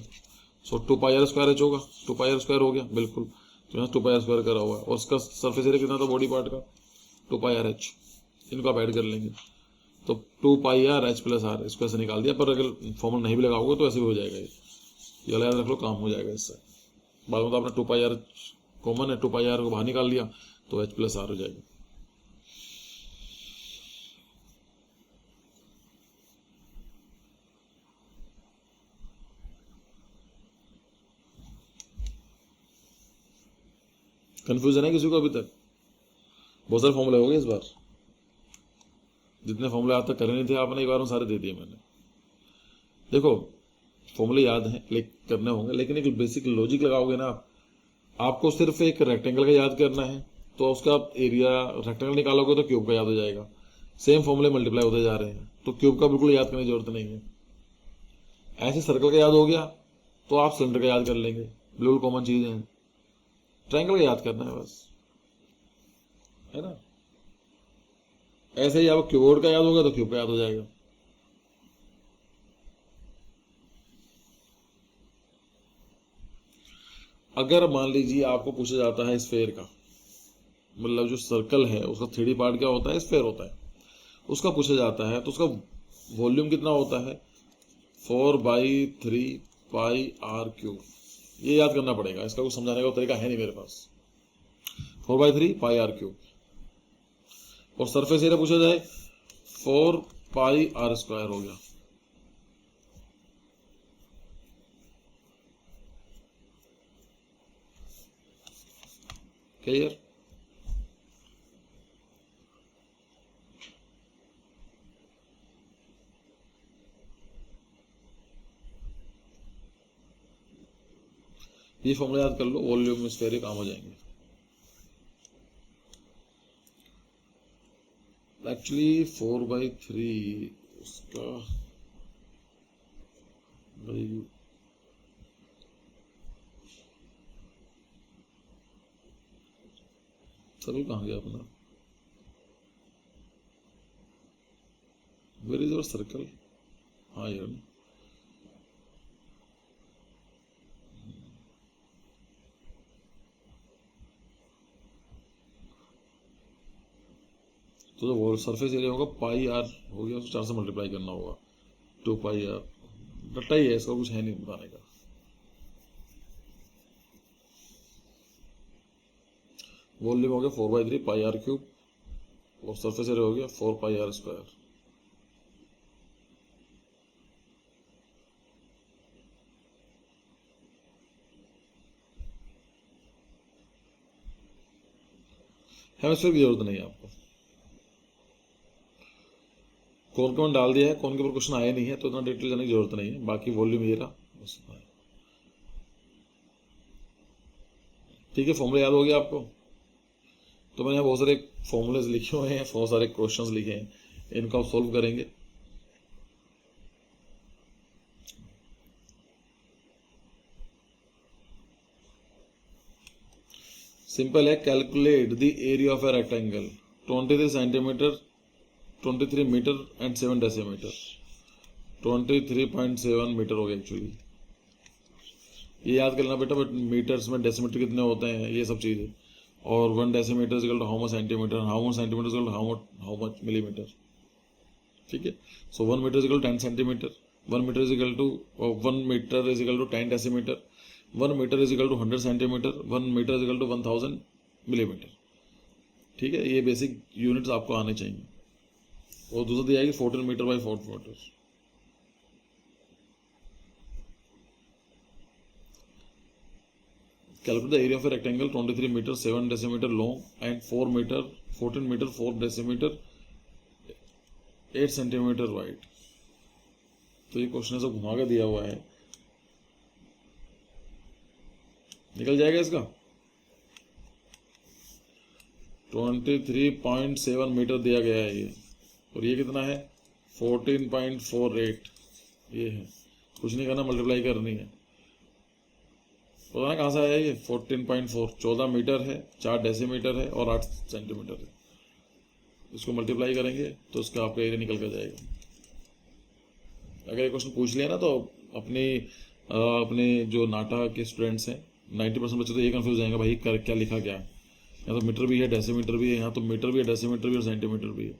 Speaker 1: सो 2 पाई आर स्क्वायर एच होगा, 2 पाई आर स्क्वायर हो गया बिल्कुल, तो यहाँ 2 पाई आर स्क्वायर करा हुआ है। और इसका सरफेस एरिया कितना था बॉडी पार्ट का, 2 पाई आर एच। इनको आप ऐड कर लेंगे तो 2 pi r H plus are, इसको ऐसे निकाल दिया। पर अगर फॉर्मूला नहीं भी लगाओगे तो ऐसे भी हो जाएगा, ये वाला याद रख लो, काम हो जाएगा इससे। बाद में तो आपने 2 पाई आर कॉमन है, 2 पाई आर को बाहर निकाल लिया तो एच प्लस आर हो जाएगा। कंफ्यूजन है किसी को अभी तक? बहुत सारे फॉर्मूले हो गए इस बार, जितने फॉर्मूले आज तक करे नहीं थे आपने, एक बार में सारे दे दिए मैंने। देखो फॉर्मूले याद हैं करने होंगे, लेकिन एक बेसिक लॉजिक लगाओगे ना आप। आपको सिर्फ एक रेक्टेंगल का याद करना है तो उसका एरिया, रेक्टेंगल निकालोगे तो क्यूब का याद हो जाएगा। सेम फॉर्मूले मल्टीप्लाई होते जा रहे हैं तो क्यूब का बिल्कुल याद करने की जरूरत नहीं है। ऐसे सर्कल का याद हो गया तो आप सिलेंडर का याद कर लेंगे, बिल्कुल कॉमन चीज है। ट्रायंगल का याद करना है बस, है ना। ऐसे ही आपको क्यूबोर्ड का याद होगा तो क्यूब का याद हो जाएगा। अगर मान लीजिए आपको पूछा जाता है स्फेयर का, मतलब जो सर्कल है उसका 3D पार्ट क्या होता है, स्फेयर होता है, उसका पूछा जाता है तो उसका वॉल्यूम कितना होता है, 4/3 पाई आर क्यूब। ये याद करना पड़ेगा, इसका कुछ समझाने का तरीका है नहीं मेरे पास। 4/3 पाई आर क्यूब। और सरफेस एरिया पूछा जाए 4 पाई आर स्क्वायर हो गया। क्लियर? ये फॉर्मूला याद कर लो, वॉल्यूम स्फेयर काम हो जाएंगे। एक्चुअली 4/3 उसका भाई सर्कल कहाँ गया अपना, वेयर इज योर सर्कल। हाँ यार, तो वो सरफेस एरिया होगा पाई आर हो गया, उसको 4 से मल्टीप्लाई करना होगा, 2 पाई आर। रट्टा ही है, इसका कुछ है नहीं बताने का। वॉल्यूम हो गया 4/3 पाई आर क्यूब, और सरफेस एरिया हो गया 4 पाई आर स्क्वायर। हेमिस्फीयर की जरूरत नहीं है आपको, कौन कौन डाल दिया है, कौन के ऊपर क्वेश्चन आया नहीं है तो इतना डिटेल जाने की जरूरत नहीं है। बाकी वॉल्यूम ये रहा बस। ठीक है, फॉर्मूला याद हो गया आपको। तो मैंने यहाँ बहुत सारे फॉर्मूलेज लिखे हुए हैं, बहुत सारे क्वेश्चंस लिखे हैं, इनको आप सोल्व करेंगे। सिंपल है, calculate the area of a rectangle 23 centimetre 23 metre and 7 decimetre. 23.7 metre हो गया एक्चुअली, ये याद करना बेटा। बट मीटर्स में डेसीमीटर कितने होते हैं ये सब चीज़ें, और 1 decimetre is equal to how much centimetre, how much centimetre is equal to how much millimetre. ठीक है, so 1 metre is equal to 10 centimetre, 1 metre is equal to 1 metre is equal to 10 decimetre, 1 metre is equal to 100 centimetre, 1 metre is equal to 1000 millimetre. ठीक है, ये basic units आपको आने चाहिए। और दूसरा दिया है 14 metre by 4 metre. Calculate the area of a rectangle 23 meter 7 decimeter long and 4 meter 14 meter 4 decimeter 8 centimetre wide. तो ये क्वेश्चन ऐसा घुमा के दिया हुआ है, निकल जाएगा इसका। 23.7 मीटर दिया गया है ये, और ये कितना है 14.48, ये है, कुछ नहीं करना, मल्टीप्लाई करनी है। पता ना कहाँ से आया ये 14.4, 14 मीटर है, 4 डेसीमीटर है और 8 सेंटीमीटर है। इसको मल्टीप्लाई करेंगे तो उसका आपका एरिया निकल कर जाएगा। अगर ये क्वेश्चन पूछ लिया ना तो अपने जो नाटा के स्टूडेंट्स हैं 90% बच्चे तो ये कंफ्यूज जाएंगे, भाई कर क्या लिखा क्या है, यहाँ तो मीटर भी है, डेसीमीटर भी है, यहाँ तो मीटर भी है, डेसीमीटर भी और सेंटीमीटर भी है,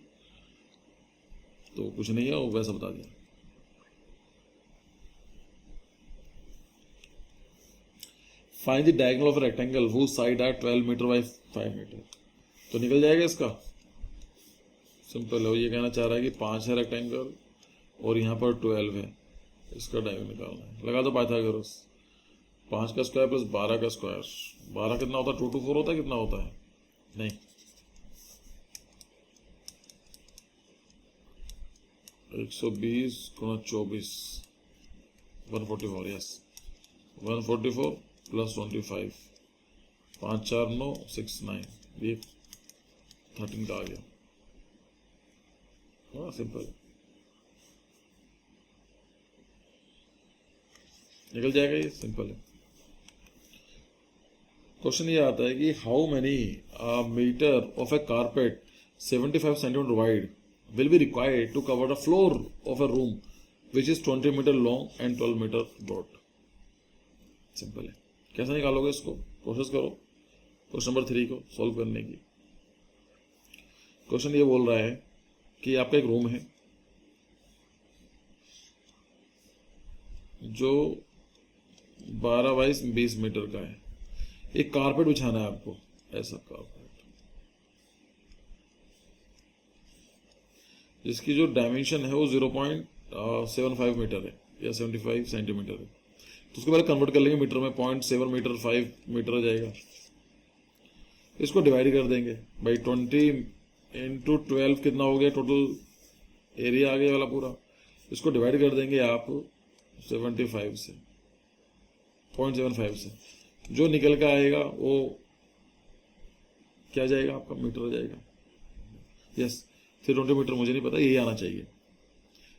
Speaker 1: तो कुछ नहीं है, वो वैसा बता दिया। Find the diagonal of rectangle whose side are 12 metre by 5 metre, तो निकल जाएगा इसका। सिंपल है, ये कहना चाह रहा है कि 5 है रेक्टेंगल और यहाँ पर 12 है, इसका डायगोनल निकालना है। लगा दो पाइथागोरस, 5 का स्क्वायर प्लस 12 का स्क्वायर, 12 कितना होता है 2 to 4 होता है, कितना होता है नहीं 120 गुणा 24 144, यस 144 प्लस 25, 5 4 9 6 9, ये 13 का आ गया। हाँ सिंपल, निकल जाएगा, ये सिंपल है। क्वेश्चन ये आता है कि how many metre of a carpet 75 centimetre wide will be required to cover the floor of a room which is 20 metre long and 12 metre broad. Simple है, कैसे निकालोगे इसको, कोशिश करो क्वेश्चन नंबर 3 को सॉल्व करने की। क्वेश्चन ये बोल रहा है कि आपका एक रूम है जो 12 बाई 20 मीटर का है, एक कारपेट बिछाना है आपको, ऐसा कारपेट जिसकी जो डायमेंशन है वो 0.75 मीटर है या 75 सेंटीमीटर है, तो उसको पहले कन्वर्ट कर लेंगे मीटर में, 0.7 मीटर 5 मीटर हो जाएगा। इसको डिवाइड कर देंगे भाई 20 इंटू 12 कितना हो गया, टोटल एरिया आ गया वाला पूरा। इसको डिवाइड कर देंगे आप 75 से, 0.75 से, जो निकल कर आएगा वो क्या जाएगा आपका, मीटर हो जाएगा। यस 320 मीटर, मुझे नहीं पता, यही आना चाहिए।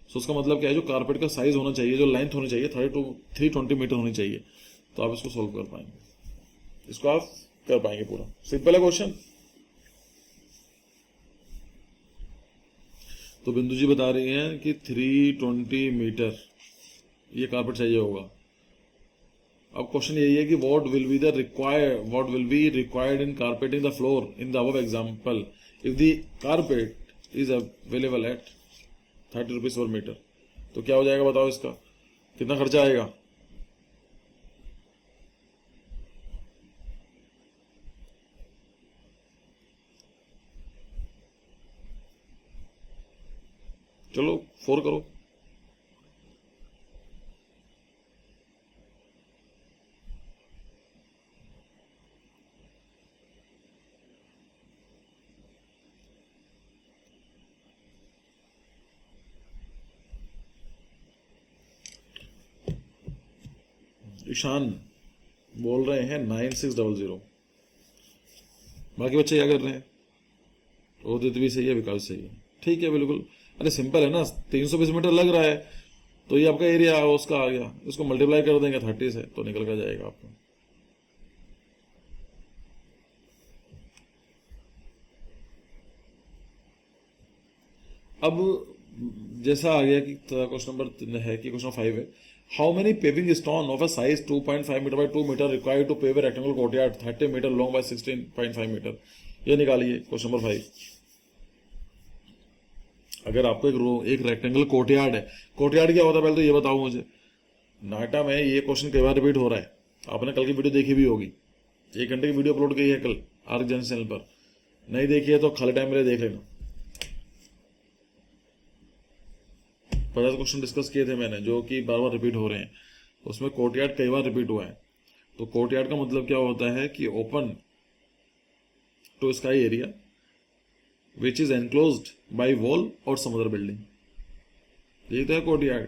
Speaker 1: सो उसका मतलब क्या है, जो कारपेट का साइज होना चाहिए, जो लेंथ होनी चाहिए 320 मीटर होनी चाहिए, तो आप इसको सोल्व कर पाएंगे, इसको आप कर पाएंगे पूरा। सिंपल है क्वेश्चन। तो बिंदु जी बता रही हैं कि 320 मीटर ये कारपेट चाहिए होगा। अब क्वेश्चन यही है कि what will be required in carpeting the floor in the above example if the carpet is available at 30 rupees per metre. तो क्या हो जाएगा बताओ, इसका कितना खर्चा आएगा। चलो 4 करो। ईशान बोल रहे हैं 9600। बाकी बच्चे क्या कर रहे हैं, उदित भी सही है, विकास सही है, ठीक है बिल्कुल। अरे सिंपल है ना, 320 मीटर लग रहा है तो ये आपका एरिया उसका आ गया, इसको मल्टीप्लाई कर देंगे 30 से तो निकल कर जाएगा आपको। अब जैसा आ गया कि क्वेश्चन नंबर है कि क्वेश्चन 5 है, how many paving stone of a size 2.5 metre by 2 metre required to pave a rectangle courtyard 30 metre long by 16.5 metre. ये निकालिए क्वेश्चन नंबर 5। अगर आपको एक रेक्टेंगल कोर्टयार्ड है, कोर्टयार्ड क्या होता है पहले तो ये बताओ मुझे। नाटा में ये क्वेश्चन कई बार रिपीट हो रहा है, आपने कल की वीडियो देखी भी होगी, 1 घंटे की वीडियो अपलोड की है कल आर्क जन चैनल पर, नहीं देखी है तो खाली टाइम में देख लेना। 50 क्वेश्चन डिस्कस किए थे मैंने जो कि बार बार रिपीट हो रहे हैं, उसमें कोर्टयार्ड कई बार रिपीट हुआ है। तो कोर्टयार्ड का मतलब क्या होता है कि open to sky area which is enclosed by wall और सम अदर बिल्डिंग, यही तो है कोर्टयार्ड।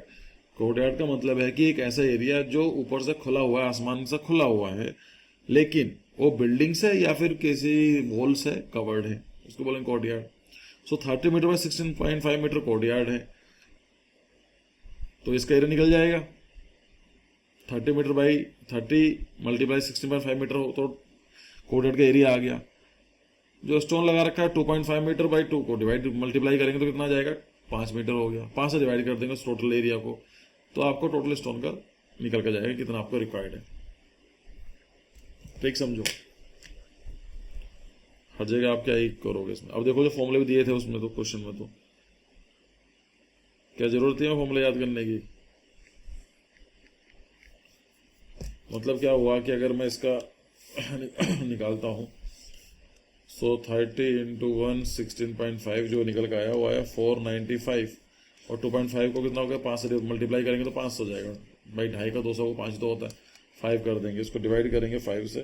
Speaker 1: कोर्टयार्ड का मतलब है कि एक ऐसा एरिया जो ऊपर से खुला हुआ है, आसमान से खुला हुआ है, लेकिन वो बिल्डिंग से या फिर किसी वॉल से कवर्ड है, उसको बोलेंगे courtyard. So 30 metre by 16.5 metre courtyard है, तो इसका एरिया निकल जाएगा। 30 मीटर बाई 30 मल्टीप्लाई 16.5 मीटर हो तो कोर्टयार्ड का एरिया आ गया। जो स्टोन लगा रखा है 2.5 मीटर बाई 2 को डिवाइड मल्टीप्लाई करेंगे तो कितना आ जाएगा, 5 मीटर हो गया। 5 से डिवाइड कर देंगे टोटल एरिया को, तो आपको टोटल स्टोन का निकल कर जाएगा कितना आपको रिक्वायर्ड है। ठीक समझो, हर जगह आप क्या ही करोगे इसमें। अब देखो जो फॉर्मूले भी दिए थे उसमें तो क्वेश्चन में, तो क्या जरूरत है फॉर्मूला याद करने की। मतलब क्या हुआ कि अगर मैं इसका निकालता हूं, सो 30 इंटू 1 16.5 जो निकल के आया वो आया 495, और 2.5 को कितना हो गया, 5 से मल्टीप्लाई करेंगे तो 500 हो जाएगा। भाई 2.5 का 200 को 5 तो होता है, 5 कर देंगे, इसको डिवाइड करेंगे 5 से,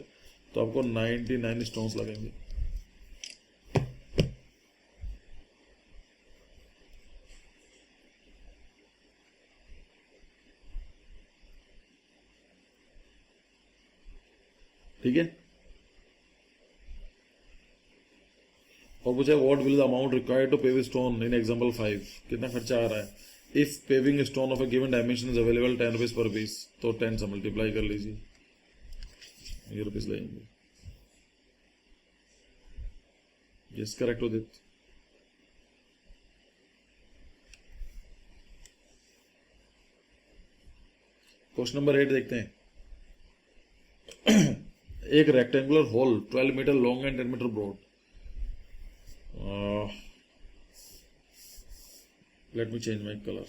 Speaker 1: तो आपको 99 स्टोन्स लगेंगे। ठीक है। और पूछा what will the amount required to pave stone in example 5, कितना खर्चा आ रहा है। If paving stone of a given dimension is available 10 rupees per piece, तो 10 से मल्टीप्लाई कर लीजिए, ये रुपीज लगेंगे। Yes correct Udit. Question number 8 देखते हैं। एक rectangular hole 12 metre long and 10 metre broad, let me change my colour,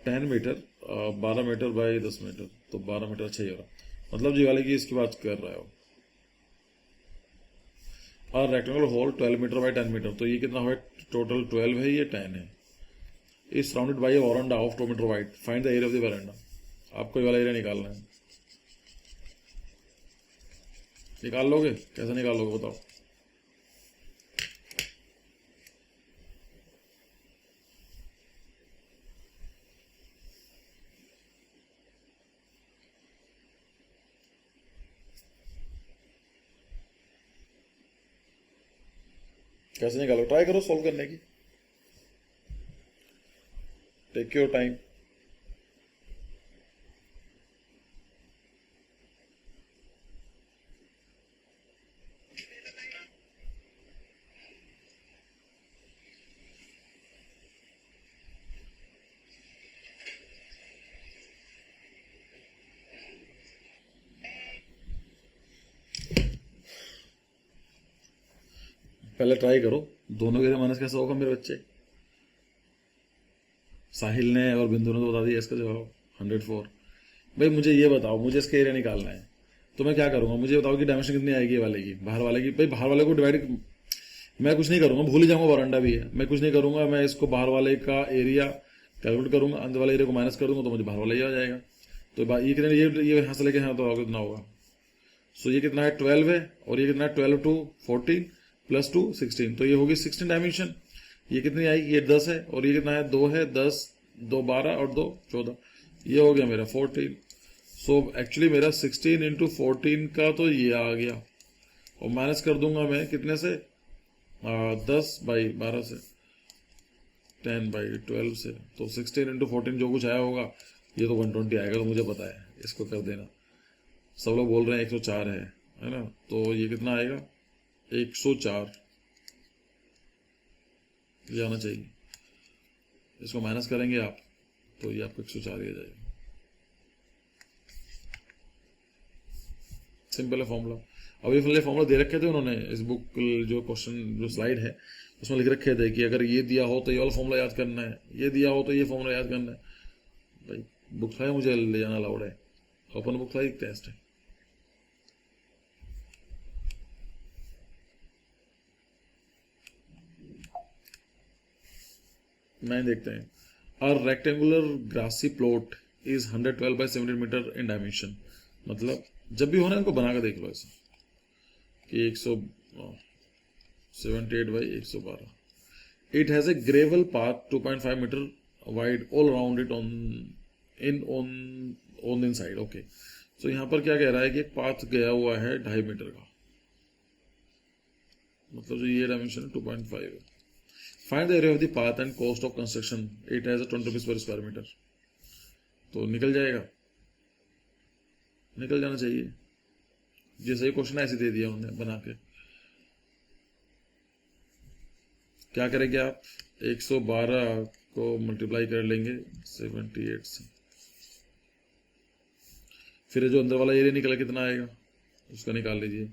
Speaker 1: 10 metre 12 metre by 10 metre, तो 12 मीटर अच्छा ही होगा। मतलब जी वाले की इसकी बात कर रहा हो। और rectangular hole 12 metre by 10 metre, तो ये कितना हुआ, टोटल 12 है, ये 10 है। Is surrounded by a veranda of 2 metre wide, find the area of the veranda. आपको ये वाला एरिया निकालना है। निकाल लोगे, कैसे निकालोगे बताओ। कैसे निकालो, ट्राई करो सॉल्व करने की, टेक योर टाइम। पहले ट्राई करो, दोनों के माइनस कैसे होगा मेरे बच्चे। साहिल ने और बिंदु ने तो बता दिया इसका जवाब 104। भाई मुझे ये बताओ, मुझे इसका एरिया निकालना है, तो मैं क्या करूंगा, मुझे बताओ कि डायमेंशन कितनी आएगी वाले की, बाहर वाले की। भाई बाहर वाले को डिवाइड मैं कुछ नहीं करूंगा, भूल ही जाऊंगा, वरांडा भी है, मैं कुछ नहीं करूंगा, मैं इसको बाहर वाले का एरिया कैलकुलेट करूंगा, अंदर वाले एरिया को माइनस कर दूंगा, तो मुझे बाहर वाला ही आ जाएगा। तो ये कितना, ये यहाँ से लेके यहाँ तो कितना होगा। सो ये कितना है 12 है, और ये कितना है 12 टू 14 प्लस 2 16, तो ये होगी 16 डायमेंशन। ये कितनी आएगी, ये 10 है, और ये कितना है 2 है, 10 2 12 और 2 14, ये हो गया मेरा 14। सो एक्चुअली मेरा 16 इंटू 14 का तो ये आ गया, और माइनस कर दूंगा मैं कितने से, 10 बाई 12 से, 10 बाई 12 से, तो 16 इंटू 14 जो कुछ आया होगा ये तो 120 आएगा, तो मुझे पता है, इसको कर देना। सब लोग बोल रहे हैं 104 है ना, तो ये कितना आएगा 104 ये आना चाहिए। इसको माइनस करेंगे आप, तो ये आपको 104 ही आ जाएगा। सिंपल है फॉर्मूला। अब ये फॉर्मूला दे रखे थे उन्होंने, इस बुक जो क्वेश्चन जो स्लाइड है उसमें लिख रखे थे कि अगर ये दिया हो तो ये वाला फॉर्मूला याद करना है, ये दिया हो तो ये फॉर्मूला याद करना है। भाई बुक है, मुझे ले जाना अलाउड है, ओपन बुक था, एक टेस्ट है। नहीं देखते हैं। और rectangular grassy plot is 112 by 70 metre in dimension. मतलब जब भी होना इनको बना कर देख लो ऐसे कि 178 by 112। It has a gravel path 2.5 metre wide all around it on in on inside. Okay, तो यहाँ पर क्या कह रहा है कि एक पाथ गया हुआ है 2.5 मीटर का, मतलब जो ये डायमेंशन 2.5 है। Find the area of the path and cost of construction, it has 20 rupees per square metre. तो निकल जाएगा, निकल जाना चाहिए। जैसे ही क्वेश्चन ऐसे दे दिया उन्होंने बना के। क्या करेंगे आप, 112 को मल्टीप्लाई कर लेंगे 78 से, फिर जो अंदर वाला एरिया निकला कितना आएगा उसका निकाल लीजिए।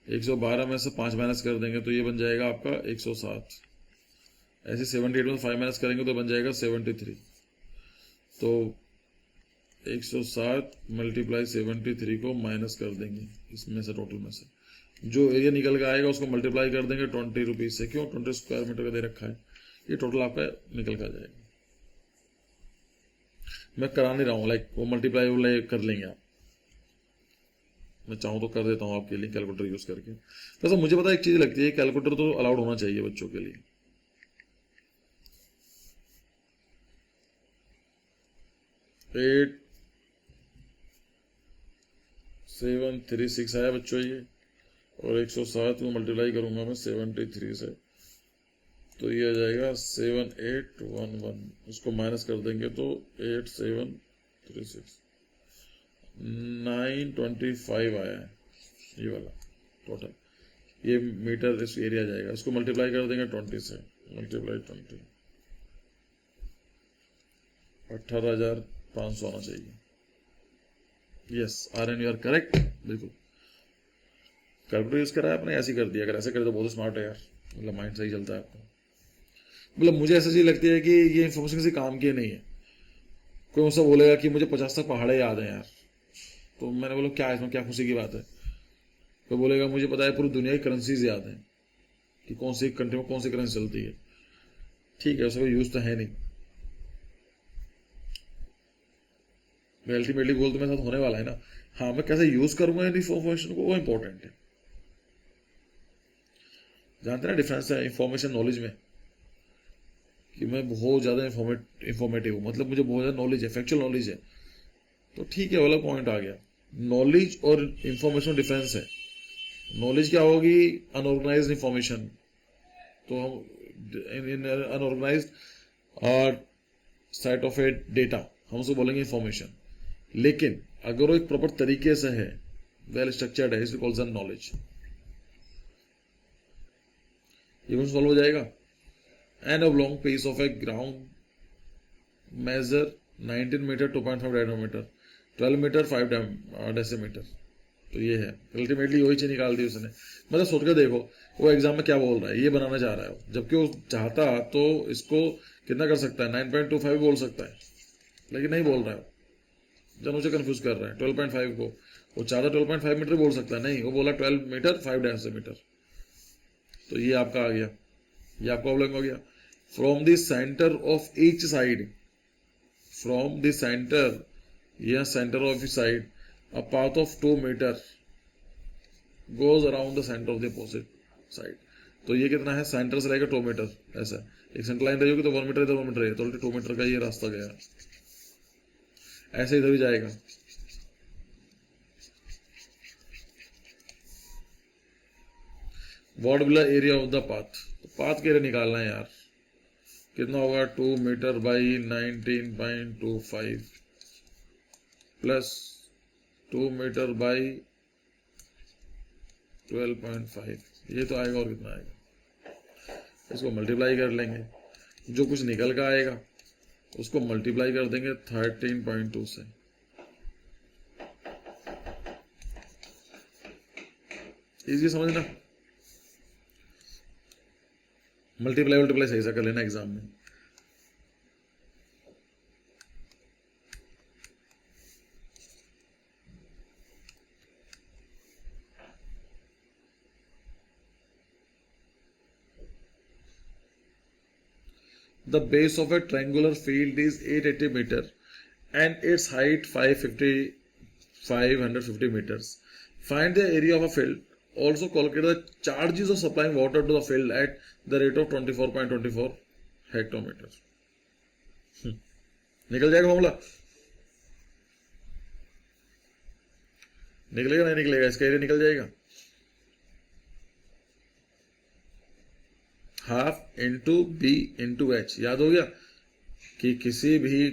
Speaker 1: 112 में से 5 माइनस कर देंगे तो ये बन जाएगा आपका 107। ऐसे 78 में 5 माइनस करेंगे तो बन जाएगा 73। तो 107 मल्टीप्लाई 73 को माइनस कर देंगे इसमें से, टोटल में से जो एरिया निकल के आएगा उसको मल्टीप्लाई कर देंगे 20 रुपीज से। क्यों, 20 स्क्वायर मीटर का दे रखा है, ये टोटल आपका निकल कर जाएगा। मैं करा नहीं रहा हूँ, लाइक वो मल्टीप्लाई कर लेंगे आप, मैं चाहूँ तो कर देता हूँ आपके लिए कैलकुलेटर यूज करके। वैसे मुझे पता है एक चीज लगती है, कैलकुलेटर तो अलाउड होना चाहिए बच्चों के लिए। 8736 आया बच्चों ये, और 107 को मल्टीप्लाई करूंगा मैं 73 से, तो ये आ जाएगा 7811। उसको माइनस कर देंगे तो 8736, 925 आया है ये वाला टोटल। ये मीटर इस एरिया जाएगा, इसको मल्टीप्लाई कर देंगे 20 से, मल्टीप्लाई 20, 18,500 आना चाहिए। Yes, R N you are correct, बिल्कुल। कैलकुलेटर यूज करा है आपने, ऐसे ही कर दिया। अगर ऐसे करे तो बहुत स्मार्ट है यार, मतलब माइंड सही चलता है आपका। मतलब मुझे ऐसा चीज लगती है कि ये इन्फॉर्मेशन किसी काम की नहीं है। कोई मुझसे बोलेगा कि मुझे 50 तक पहाड़े याद है यार, तो मैंने बोला क्या इसमें क्या खुशी की बात है। कोई बोलेगा मुझे पता है पूरी दुनिया की करेंसीज याद है कि कौन सी कंट्री में कौन सी करेंसी चलती है। ठीक है, उसका यूज तो है नहीं, अल्टीमेटली गोल तो मेरे साथ होने वाला है ना। हाँ, मैं कैसे यूज करूंगा इन इन्फॉर्मेशन को, वो इंपॉर्टेंट है। जानते ना डिफरेंस है इंफॉर्मेशन नॉलेज में, कि मैं बहुत ज्यादा इंफॉर्मेटिव हूँ, मतलब मुझे बहुत ज्यादा नॉलेज है, फैक्चुअल नॉलेज है, तो ठीक है, वाला पॉइंट आ गया। नॉलेज और इंफॉर्मेशन डिफरेंस है। नॉलेज क्या होगी, अनऑर्गेनाइज्ड इंफॉर्मेशन, तो हम unorganised set of A data हम उसको बोलेंगे इंफॉर्मेशन। लेकिन अगर वो एक प्रॉपर तरीके से है, वेल स्ट्रक्चर्ड है, इसको कॉल्स नॉलेज। ये सॉल्व हो जाएगा। An oblong piece of a ground measure 19 metre 2.5 diameter, 12 metre 5 decimetre. तो ये है, अल्टीमेटली वही चीज निकाल दी उसने। मतलब सोच कर देखो वो एग्जाम में क्या बोल रहा है, ये बनाना चाह रहा है, जबकि वो चाहता तो इसको कितना कर सकता है, 9.25 बोल सकता है, लेकिन नहीं बोल रहा है, जन उसे कंफ्यूज कर रहा है। 12.5 को वो चाहता 12.5 मीटर बोल सकता है, नहीं, वो बोला 12 मीटर 5 डेसीमीटर। तो ये आपका आ गया, ये आपका ऑब्लॉन्ग हो गया। From the centre of each side, from the centre या centre of each side a path of 2 meter goes around the center of the opposite side। तो ये कितना है, सेंटर से लेकर 2 मीटर, ऐसा एक सेंटर लाइन रही होगी तो 1 मीटर इधर 1 मीटर है, तो 2 मीटर का ये रास्ता गया, ऐसे इधर भी जाएगा। What will the area of the path, तो पाथ के एरिया निकालना है यार, कितना होगा, 2 metre by 19.25 plus 2 metre by 12.5, ये तो आएगा, और कितना आएगा, इसको मल्टीप्लाई कर लेंगे, जो कुछ निकल का आएगा उसको मल्टीप्लाई कर देंगे 13.2 से। इजी समझना, मल्टीप्लाई सही से कर लेना एग्जाम में। The base of a triangular field is 880 meter and its height 550 meters. Find the area of a field. Also calculate the charges of supplying water to the field at the rate of 24.24 hectometer. निकल जाएगा formula. निकलेगा नहीं निकलेगा, इसका area निकल जाएगा। Half into B into H. याद हो गया कि किसी भी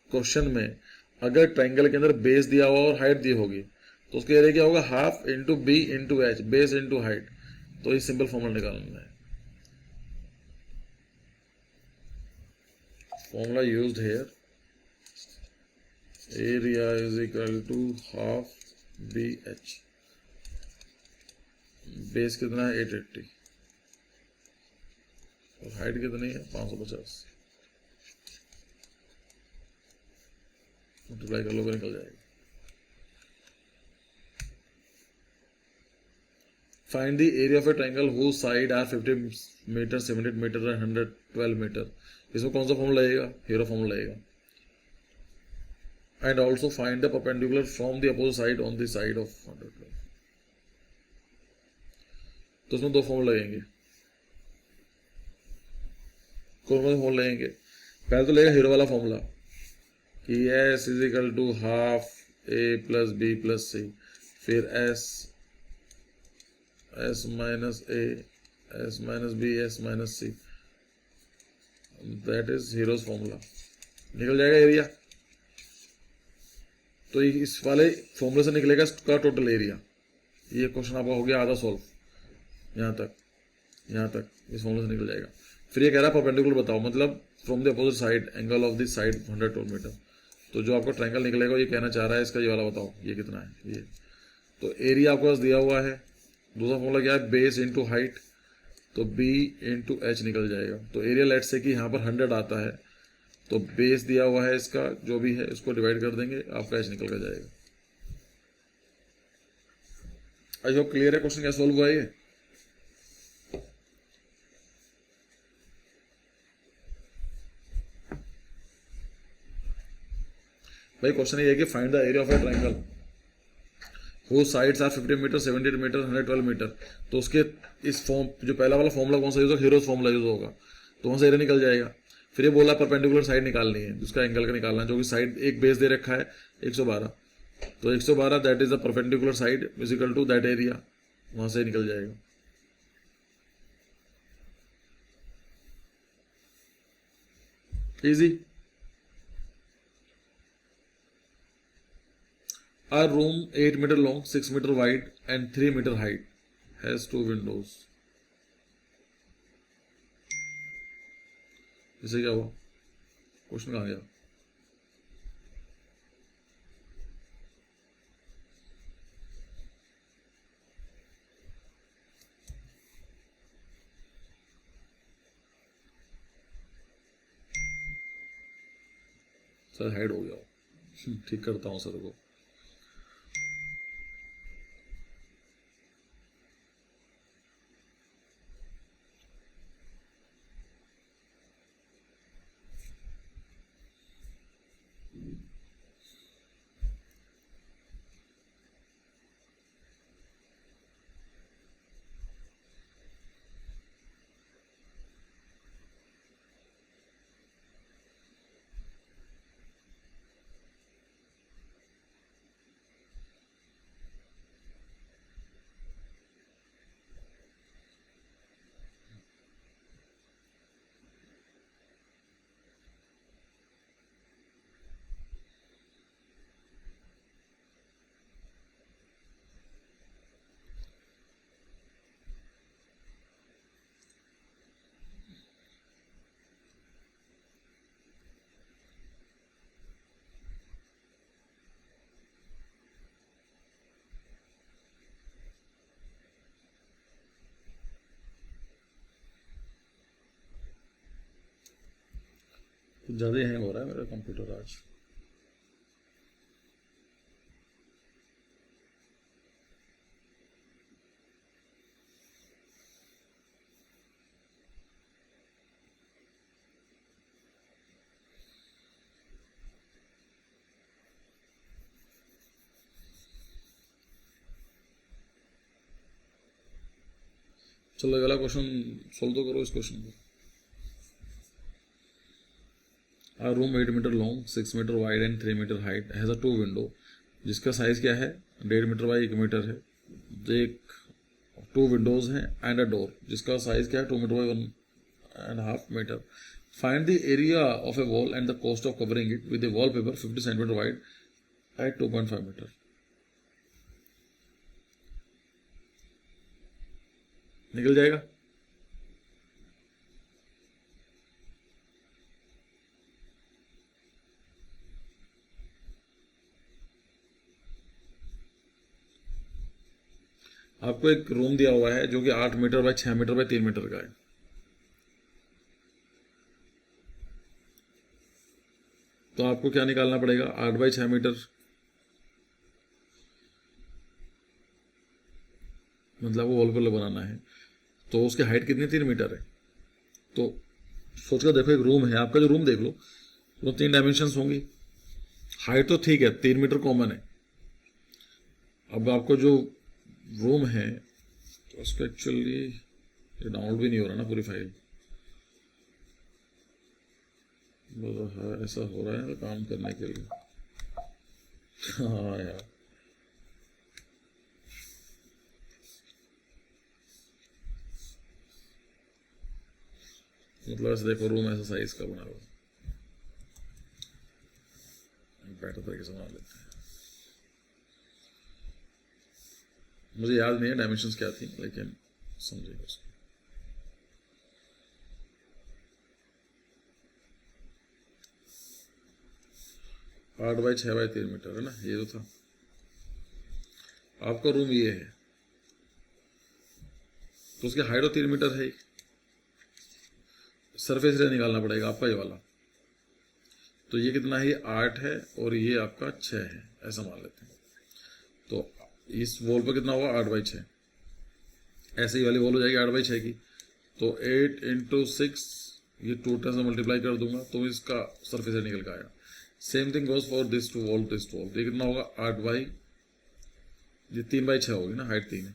Speaker 1: क्वेश्चन में अगर ट्रायंगल के अंदर बेस दिया हुआ और हाइट दी होगी तो उसका एरिया क्या होगा, half into B into H, base into height. तो ये सिंपल फॉर्मूला निकालना है। Formula used here, area is equal to half B H. Base कितना है 880 और हाइट कितनी है 550। मल्टीप्लाई कर लो, निकल जाएगा। Find the area of a triangle whose side are 50 metre, 70 metre and 112 metre. इसमें कौन सा फॉर्मूला लगेगा, हीरो फॉर्मूला लगेगा। And also find the perpendicular from the opposite side on the side of 112। तो उसमें दो फॉर्मूला लगेंगे। कौन कौन से फॉर्मूला लगेंगे? पहले तो लगेगा हीरो वाला फॉर्मूला कि S is equal to half A plus B plus C, फिर S minus A, S minus B, S minus C, that is Hero's formula. निकल जाएगा एरिया। तो इस वाले फॉर्मूले से निकलेगा इसका टोटल एरिया। ये क्वेश्चन आपका हो गया आधा सॉल्व, यहाँ तक इस फॉर्मूले से निकल जाएगा। फिर ये कह रहा है परपेंडिकुलर बताओ, मतलब from the opposite side angle of the side 112 metre. तो जो आपका ट्रायंगल निकलेगा ये कहना चाह रहा है इसका ये वाला बताओ, ये कितना है ये। तो एरिया आपके पास दिया हुआ है। दूसरा फॉर्मूला क्या है, बेस इंटू हाइट, तो बी इंटू एच निकल जाएगा। तो एरिया लेट से कि यहाँ पर 100 आता है, तो बेस दिया हुआ है इसका जो भी है इसको डिवाइड कर देंगे, आपका एच निकल कर जाएगा। आई होप क्लियर है क्वेश्चन क्या सोल्व हुआ है। भाई क्वेश्चन ये है कि find the area of a triangle whose sides are 50 metre, 70 metre, 112 metre. तो उसके इस फॉर्म जो पहला वाला फॉर्मूला कौन सा यूज होगा, हीरोज फॉर्मूला यूज होगा। तो वहां से एरिया निकल जाएगा। फिर ये बोला परपेंडिकुलर साइड निकालनी है, जिसका एंगल का निकालना है, जो कि साइड एक बेस दे रखा है 112। तो 112 that is the perpendicular side is equal to that area, वहां से निकल जाएगा। Easy. A room 8 meter long, 6 meter wide and 3 meter height has 2 windows। इसे क्या हुआ, क्वेश्चन कहाँ गया? सर हाइड हो गया, ठीक करता हूँ सर को। कुछ ज़्यादा हैंग हो रहा है मेरा कंप्यूटर आज। चलो अगला क्वेश्चन सोल्व तो करो इस क्वेश्चन को। A room 8 metre long, 6 metre wide and 3 metre height has a 2 window, जिसका साइज क्या है 1.5 मीटर बाई 1 मीटर है, एक 2 विंडोज हैं एंड अ डोर जिसका साइज क्या है 2 metre by 1.5 metre. Find the area of a wall and the cost of covering it with a wall paper 50 centimetre wide at 2.5 metre. निकल जाएगा. आपको एक रूम दिया हुआ है जो कि 8 metre by 6 metre by 3 metre का है. तो आपको क्या निकालना पड़ेगा, 8 बाई 6 मीटर मतलब वो वॉल पेपर बनाना है, तो उसकी हाइट कितनी 3 मीटर है. तो सोच कर देखो, एक रूम है आपका, जो रूम देख लो तो 3 डायमेंशंस होंगी. हाइट तो ठीक है 3 मीटर कॉमन है. अब आपको जो रूम है तो उसको एक्चुअली ये डाउनलोड भी नहीं हो रहा ना पूरी फाइल. ऐसा हो रहा है काम करने के लिए. हाँ यार, मतलब ऐसे देखो रूम ऐसा साइज का बना हुआ, बेटर तरीके से बना लेते हैं. मुझे याद नहीं है डायमेंशंस क्या थी, लेकिन समझेगा उसको. आठ बाई 6 बाई 3 मीटर है ना, ये तो था. आपका रूम ये है तो उसकी हाइट तो 3 मीटर है. सरफेस एरिया निकालना पड़ेगा आपका ये वाला. तो ये कितना है, 8 है और ये आपका 6 है, ऐसा मान लेते हैं. तो इस वॉल पर कितना होगा 8 बाई 6. ऐसे ही वाली वॉल हो जाएगी 8 बाई 6 की. तो 8 इंटू 6 ये 2 से मल्टीप्लाई कर दूंगा तो इसका सरफेस एरिया निकल के आएगा. Same thing goes for this two wall, this two wall. ये कितना होगा 8 बाई, ये 3 बाई 6 होगी ना, हाइट 3 है.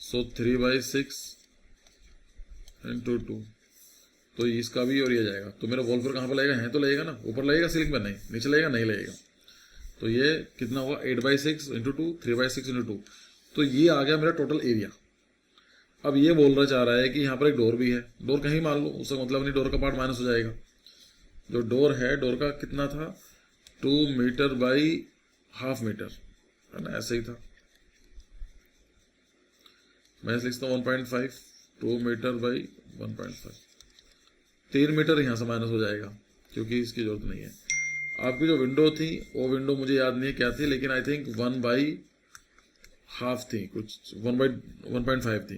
Speaker 1: सो 3 बाई 6 इंटू 2. तो इसका भी और ये जाएगा. तो मेरा वॉल पर कहाँ पर लगेगा, है तो लगेगा ना, ऊपर लगेगा सीलिंग पर, नहीं नीचे लगेगा, नहीं लगेगा. तो ये कितना हुआ 8 बाई 6 इंटू 2, 3 बाई 6 इंटू 2. तो ये आ गया मेरा टोटल एरिया. अब ये बोलना चाह रहा है कि यहाँ पर एक डोर भी है. डोर कहीं मान लो, उसका मतलब नहीं, डोर का पार्ट माइनस हो जाएगा. जो डोर है, डोर का कितना था 2 मीटर बाई हाफ मीटर है ना, ऐसे ही था. मैं लिखता हूँ 1.5, 2 मीटर बाई 1.5. 3 मीटर यहाँ से माइनस हो जाएगा क्योंकि इसकी जरूरत नहीं है. आपकी जो विंडो थी वो विंडो मुझे याद नहीं है क्या थी, लेकिन आई थिंक 1 बाई हाफ थी, कुछ 1 बाई 1.5 थी,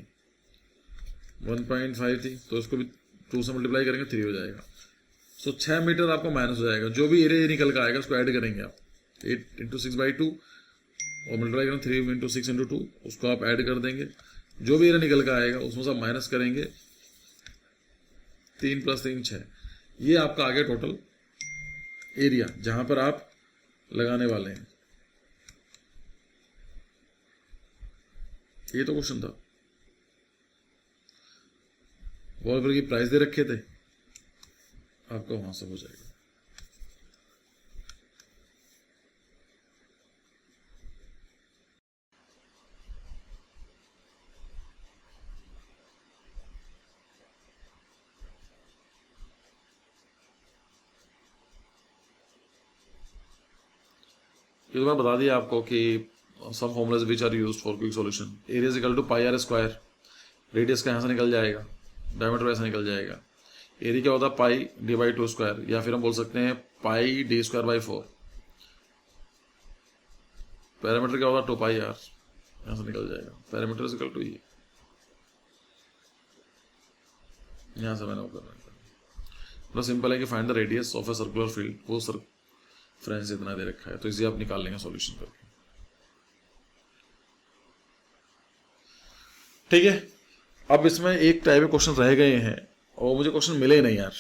Speaker 1: 1.5 थी. तो इसको भी 2 से मल्टीप्लाई करेंगे 3 हो जाएगा. सो 6 मीटर आपको माइनस हो जाएगा. जो भी एरिया निकल कर आएगा उसको ऐड करेंगे आप. 8 इंटू 6 बाई 2 और मल्टीप्लाई करेंगे 3 इंटू 6 इंटू 2, उसको आप ऐड कर देंगे. जो भी एरिया निकल कर आएगा उसमें से आप माइनस करेंगे. 3 + 3 6. ये आपका आ गया टोटल एरिया जहां पर आप लगाने वाले हैं. ये तो क्वेश्चन था. वॉलपेपर की प्राइस दे रखे थे, आपका वहां से हो जाएगा. ये तो मैं बता दिया आपको कि some formulas which are used for quick solution. Area is equal to pi are square. Radius का यहाँ से निकल जाएगा, डायमीटर ऐसा निकल जाएगा. एरिया क्या होता है पाई डी बाई 2 स्क्वायर, या फिर हम बोल सकते हैं पाई डी स्क्वायर बाई 4. पैरामीटर क्या होता है 2 पाई आर, यहाँ से निकल जाएगा. पैरामीटर इज इक्वल टू ये, यहाँ से मैंने वो करना है. मतलब सिंपल है कि find the radius of a circular field. वो सर फ्रेंड्स इतना दे रखा है तो इसे आप निकाल लेंगे सॉल्यूशन करके. ठीक है. अब इसमें एक टाइप के क्वेश्चन रह गए हैं और मुझे क्वेश्चन मिले ही नहीं यार,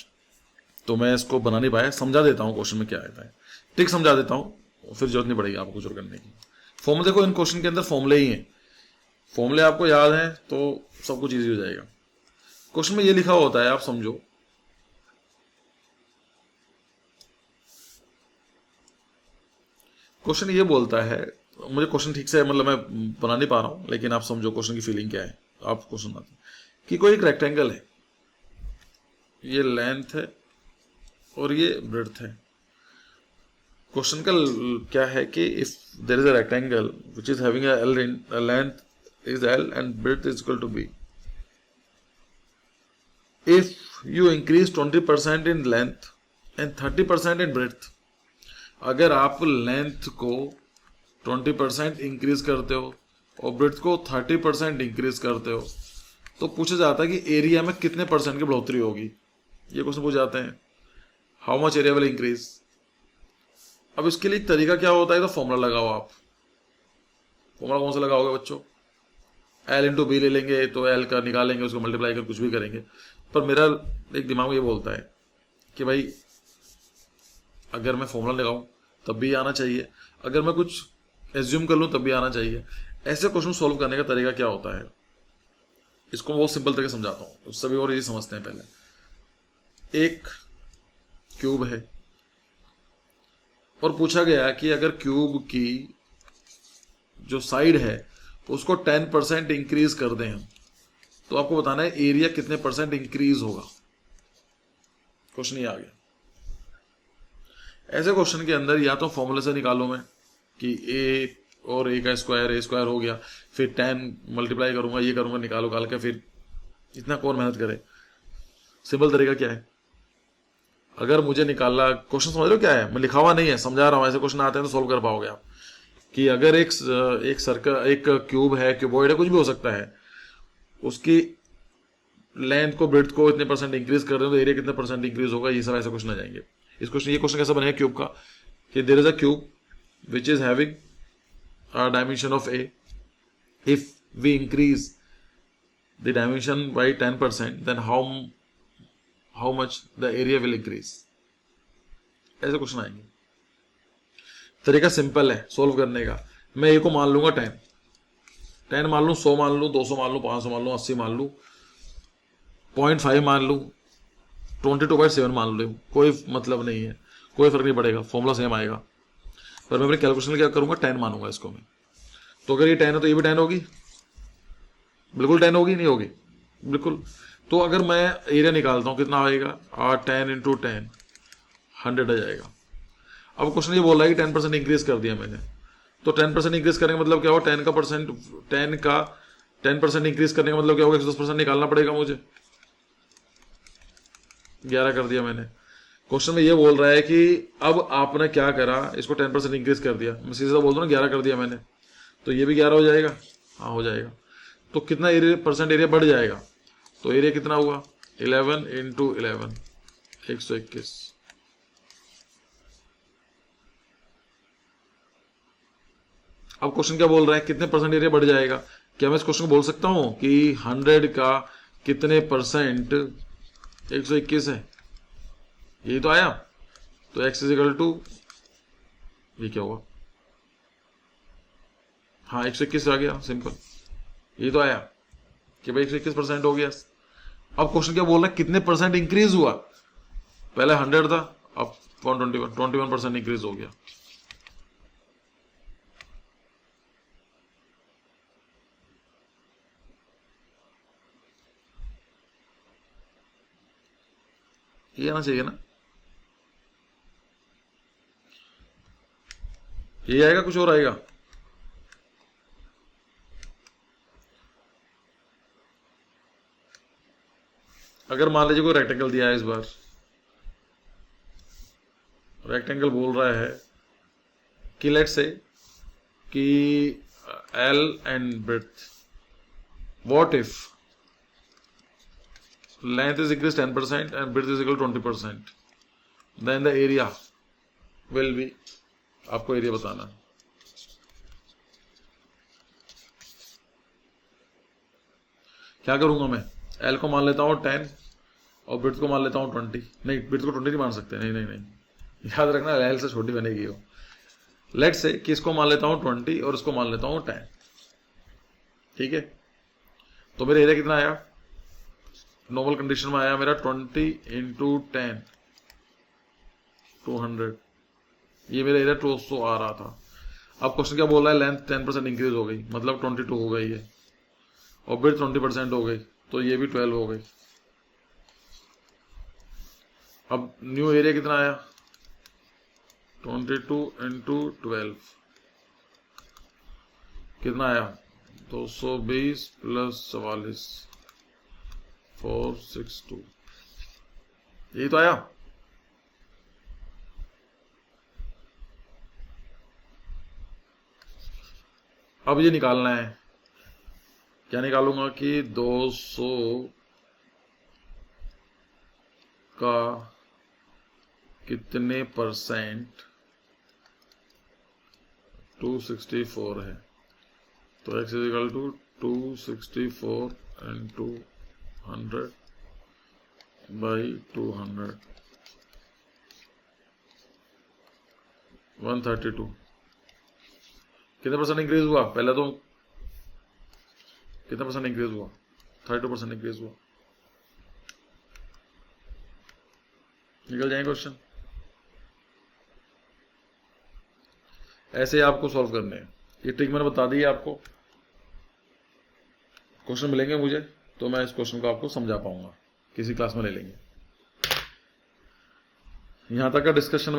Speaker 1: तो मैं इसको बना नहीं पाया. समझा देता हूँ क्वेश्चन में क्या आता है, ट्रिक समझा देता हूँ, फिर जरूरत नहीं पड़ेगी आपको कुछ और करने की. फॉर्मूले देखो, इन क्वेश्चन के अंदर फॉर्मूले ही हैं. फॉर्मूले आपको याद हैं तो सब कुछ ईजी हो जाएगा. क्वेश्चन में ये लिखा होता है, आप समझो, क्वेश्चन ये बोलता है मुझे क्वेश्चन ठीक से मतलब मैं बना नहीं पा रहा हूँ, लेकिन आप समझो क्वेश्चन की फीलिंग क्या है। आप क्वेश्चन आते कि कोई एक रेक्टेंगल है, ये लेंथ है और ये ब्रेड्थ है। क्वेश्चन का क्या है कि if there is a rectangle which is having a L, length is L and breadth is equal to B, if you increase 20% in length and 30% in breadth, अगर आप लेंथ को 20% इंक्रीज करते हो और ब्रेड्थ को 30% इंक्रीज करते हो, तो पूछा जाता है कि एरिया में कितने परसेंट की बढ़ोतरी होगी। ये क्वेश्चन पूछ जाते हैं, how much area will increase. अब इसके लिए तरीका क्या होता है, तो फॉर्मूला लगाओ आप। फॉर्मूला कौन सा लगाओगे बच्चों, एल इंटू बी ले लेंगे, तो एल का निकालेंगे, उसको मल्टीप्लाई कर कुछ भी करेंगे। पर मेरा एक दिमाग में ये बोलता है कि भाई अगर मैं फॉर्मूला लगाऊं तब भी आना चाहिए, अगर मैं कुछ एज्यूम कर लूं तब भी आना चाहिए। ऐसे क्वेश्चन सॉल्व करने का तरीका क्या होता है, इसको मैं बहुत सिंपल तरीके समझाता हूं, सभी और ये समझते हैं। पहले एक क्यूब है और पूछा गया कि अगर क्यूब की जो साइड है उसको 10% इंक्रीज कर दें हम, तो आपको बताना है एरिया कितने परसेंट इंक्रीज होगा। क्वेश्चन ये आ गया। ऐसे क्वेश्चन के अंदर या तो फॉर्मूले से निकालूं मैं कि ए और ए का स्क्वायर, ए स्क्वायर हो गया, फिर 10 मल्टीप्लाई करूंगा, ये करूंगा, निकाल के फिर इतना कौन मेहनत करे। सिंपल तरीका क्या है, अगर मुझे निकालना, क्वेश्चन समझ रहे हो क्या है, मैं लिखा हुआ नहीं है, समझा रहा हूं। ऐसे क्वेश्चन आते हैं तो सोल्व कर पाओगे आप कि अगर एक सर्कल, एक क्यूब है, क्यूबॉइड है, कुछ भी हो सकता है, उसकी लेंथ को, ब्रेड्थ को इतने परसेंट इंक्रीज कर रहे हो तो एरिया कितने परसेंट इंक्रीज होगा। ये सब ऐसे क्वेश्चन आ जाएंगे। इस क्वेश्चन, ये क्वेश्चन कैसा बनेगा क्यूब का, कि there is a cube which is having a dimension of A, if we increase the dimension by 10% then how much the area will increase. ऐसे क्वेश्चन आएंगे। तरीका सिंपल है सोल्व करने का। मैं ए को मान लूंगा 10 मान लूं, 100 मान लूं, 200 मान लूं, 500 मान लूं, 80 मान लूं, 0.5 मान लूं, 22/7 मान लूं, कोई मतलब नहीं है, कोई फर्क नहीं पड़ेगा, फॉर्मूला सेम आएगा। पर मैं अपने कैलकुलेशन क्या करूंगा, 10 मानूंगा इसको मैं। तो अगर ये 10 है तो ये भी 10 होगी, बिल्कुल 10 होगी, नहीं होगी, बिल्कुल। तो अगर मैं एरिया निकालता हूं कितना आएगा, 10 इंटू 10 100 आ जाएगा। अब क्वेश्चन ये बोल रहा है कि 10% इंक्रीज कर दिया मैंने, तो 10% इंक्रीज करने का मतलब क्या होगा, 10% इंक्रीज करने का मतलब क्या होगा, 110% निकालना पड़ेगा मुझे। 11 कर दिया मैंने। क्वेश्चन में ये बोल रहा है कि अब आपने क्या करा, इसको 10% इंक्रीज कर दिया, मैं सीधा बोल दूं ना 11 कर दिया मैंने, तो ये भी 11 हो जाएगा। हाँ हो जाएगा। तो कितना एरिया, परसेंट एरिया बढ़ जाएगा, तो एरिया कितना हुआ, 11 इंटू 11, 121। अब क्वेश्चन क्या बोल रहा है, कितने परसेंट एरिया बढ़ जाएगा। क्या मैं इस क्वेश्चन को बोल सकता हूं कि 100 का कितने परसेंट 121 है, यही तो आया। तो x इज इक्वल टू, ये क्या हुआ, हाँ 121 आ गया, सिंपल, ये तो आया कि भाई 121% हो गया। अब क्वेश्चन क्या बोल रहा है, कितने परसेंट इंक्रीज हुआ, पहले 100 था, अब 21% इंक्रीज हो गया। ये आना चाहिए ना, ये आएगा, कुछ और आएगा। अगर मान लीजिए कोई रेक्टेंगल दिया है, इस बार रेक्टेंगल बोल रहा है कि लेट्स से कि L and breadth, what if length is increased 10% and breadth is equal to 20%, then the area will be, आपको एरिया बताना। क्या करूंगा मैं, एल को मान लेता हूं 10 और ब्रेड्थ को मान लेता हूं 20। नहीं, ब्रेड्थ को 20 नहीं मान सकते, नहीं नहीं नहीं, याद रखना एल से छोटी बनेगी वो। लेट्स से कि इसको मान लेता हूं 20 और इसको मान लेता हूं 10, ठीक है। तो मेरा एरिया कितना आया, नॉर्मल कंडीशन में आया मेरा 20 इंटू 10, 200। ये मेरा एरिया 200 आ रहा था। अब क्वेश्चन क्या बोल रहा है, लेंथ 10% इंक्रीज हो गई, मतलब 22 हो गई है, और ब्रेथ 20% हो गई, तो ये भी 12 हो गई। अब न्यू एरिया कितना आया, 22 इंटू 12 कितना आया, 220 प्लस 44, 462, यही तो आया। अब ये निकालना है, क्या निकालूंगा कि 200 का कितने परसेंट 264 है, तो x is equal to 264 into 100 by 200, 132। कितने परसेंट इंक्रीज हुआ, पहले तो कितना परसेंट इंक्रीज हुआ, 32% इंक्रीज हुआ। निकल जाएंगे क्वेश्चन, ऐसे आपको सॉल्व करने हैं। ये ट्रिक मैंने बता दी है आपको, क्वेश्चन मिलेंगे मुझे तो मैं इस क्वेश्चन को आपको समझा पाऊंगा, किसी क्लास में ले लेंगे। यहां तक का डिस्कशन में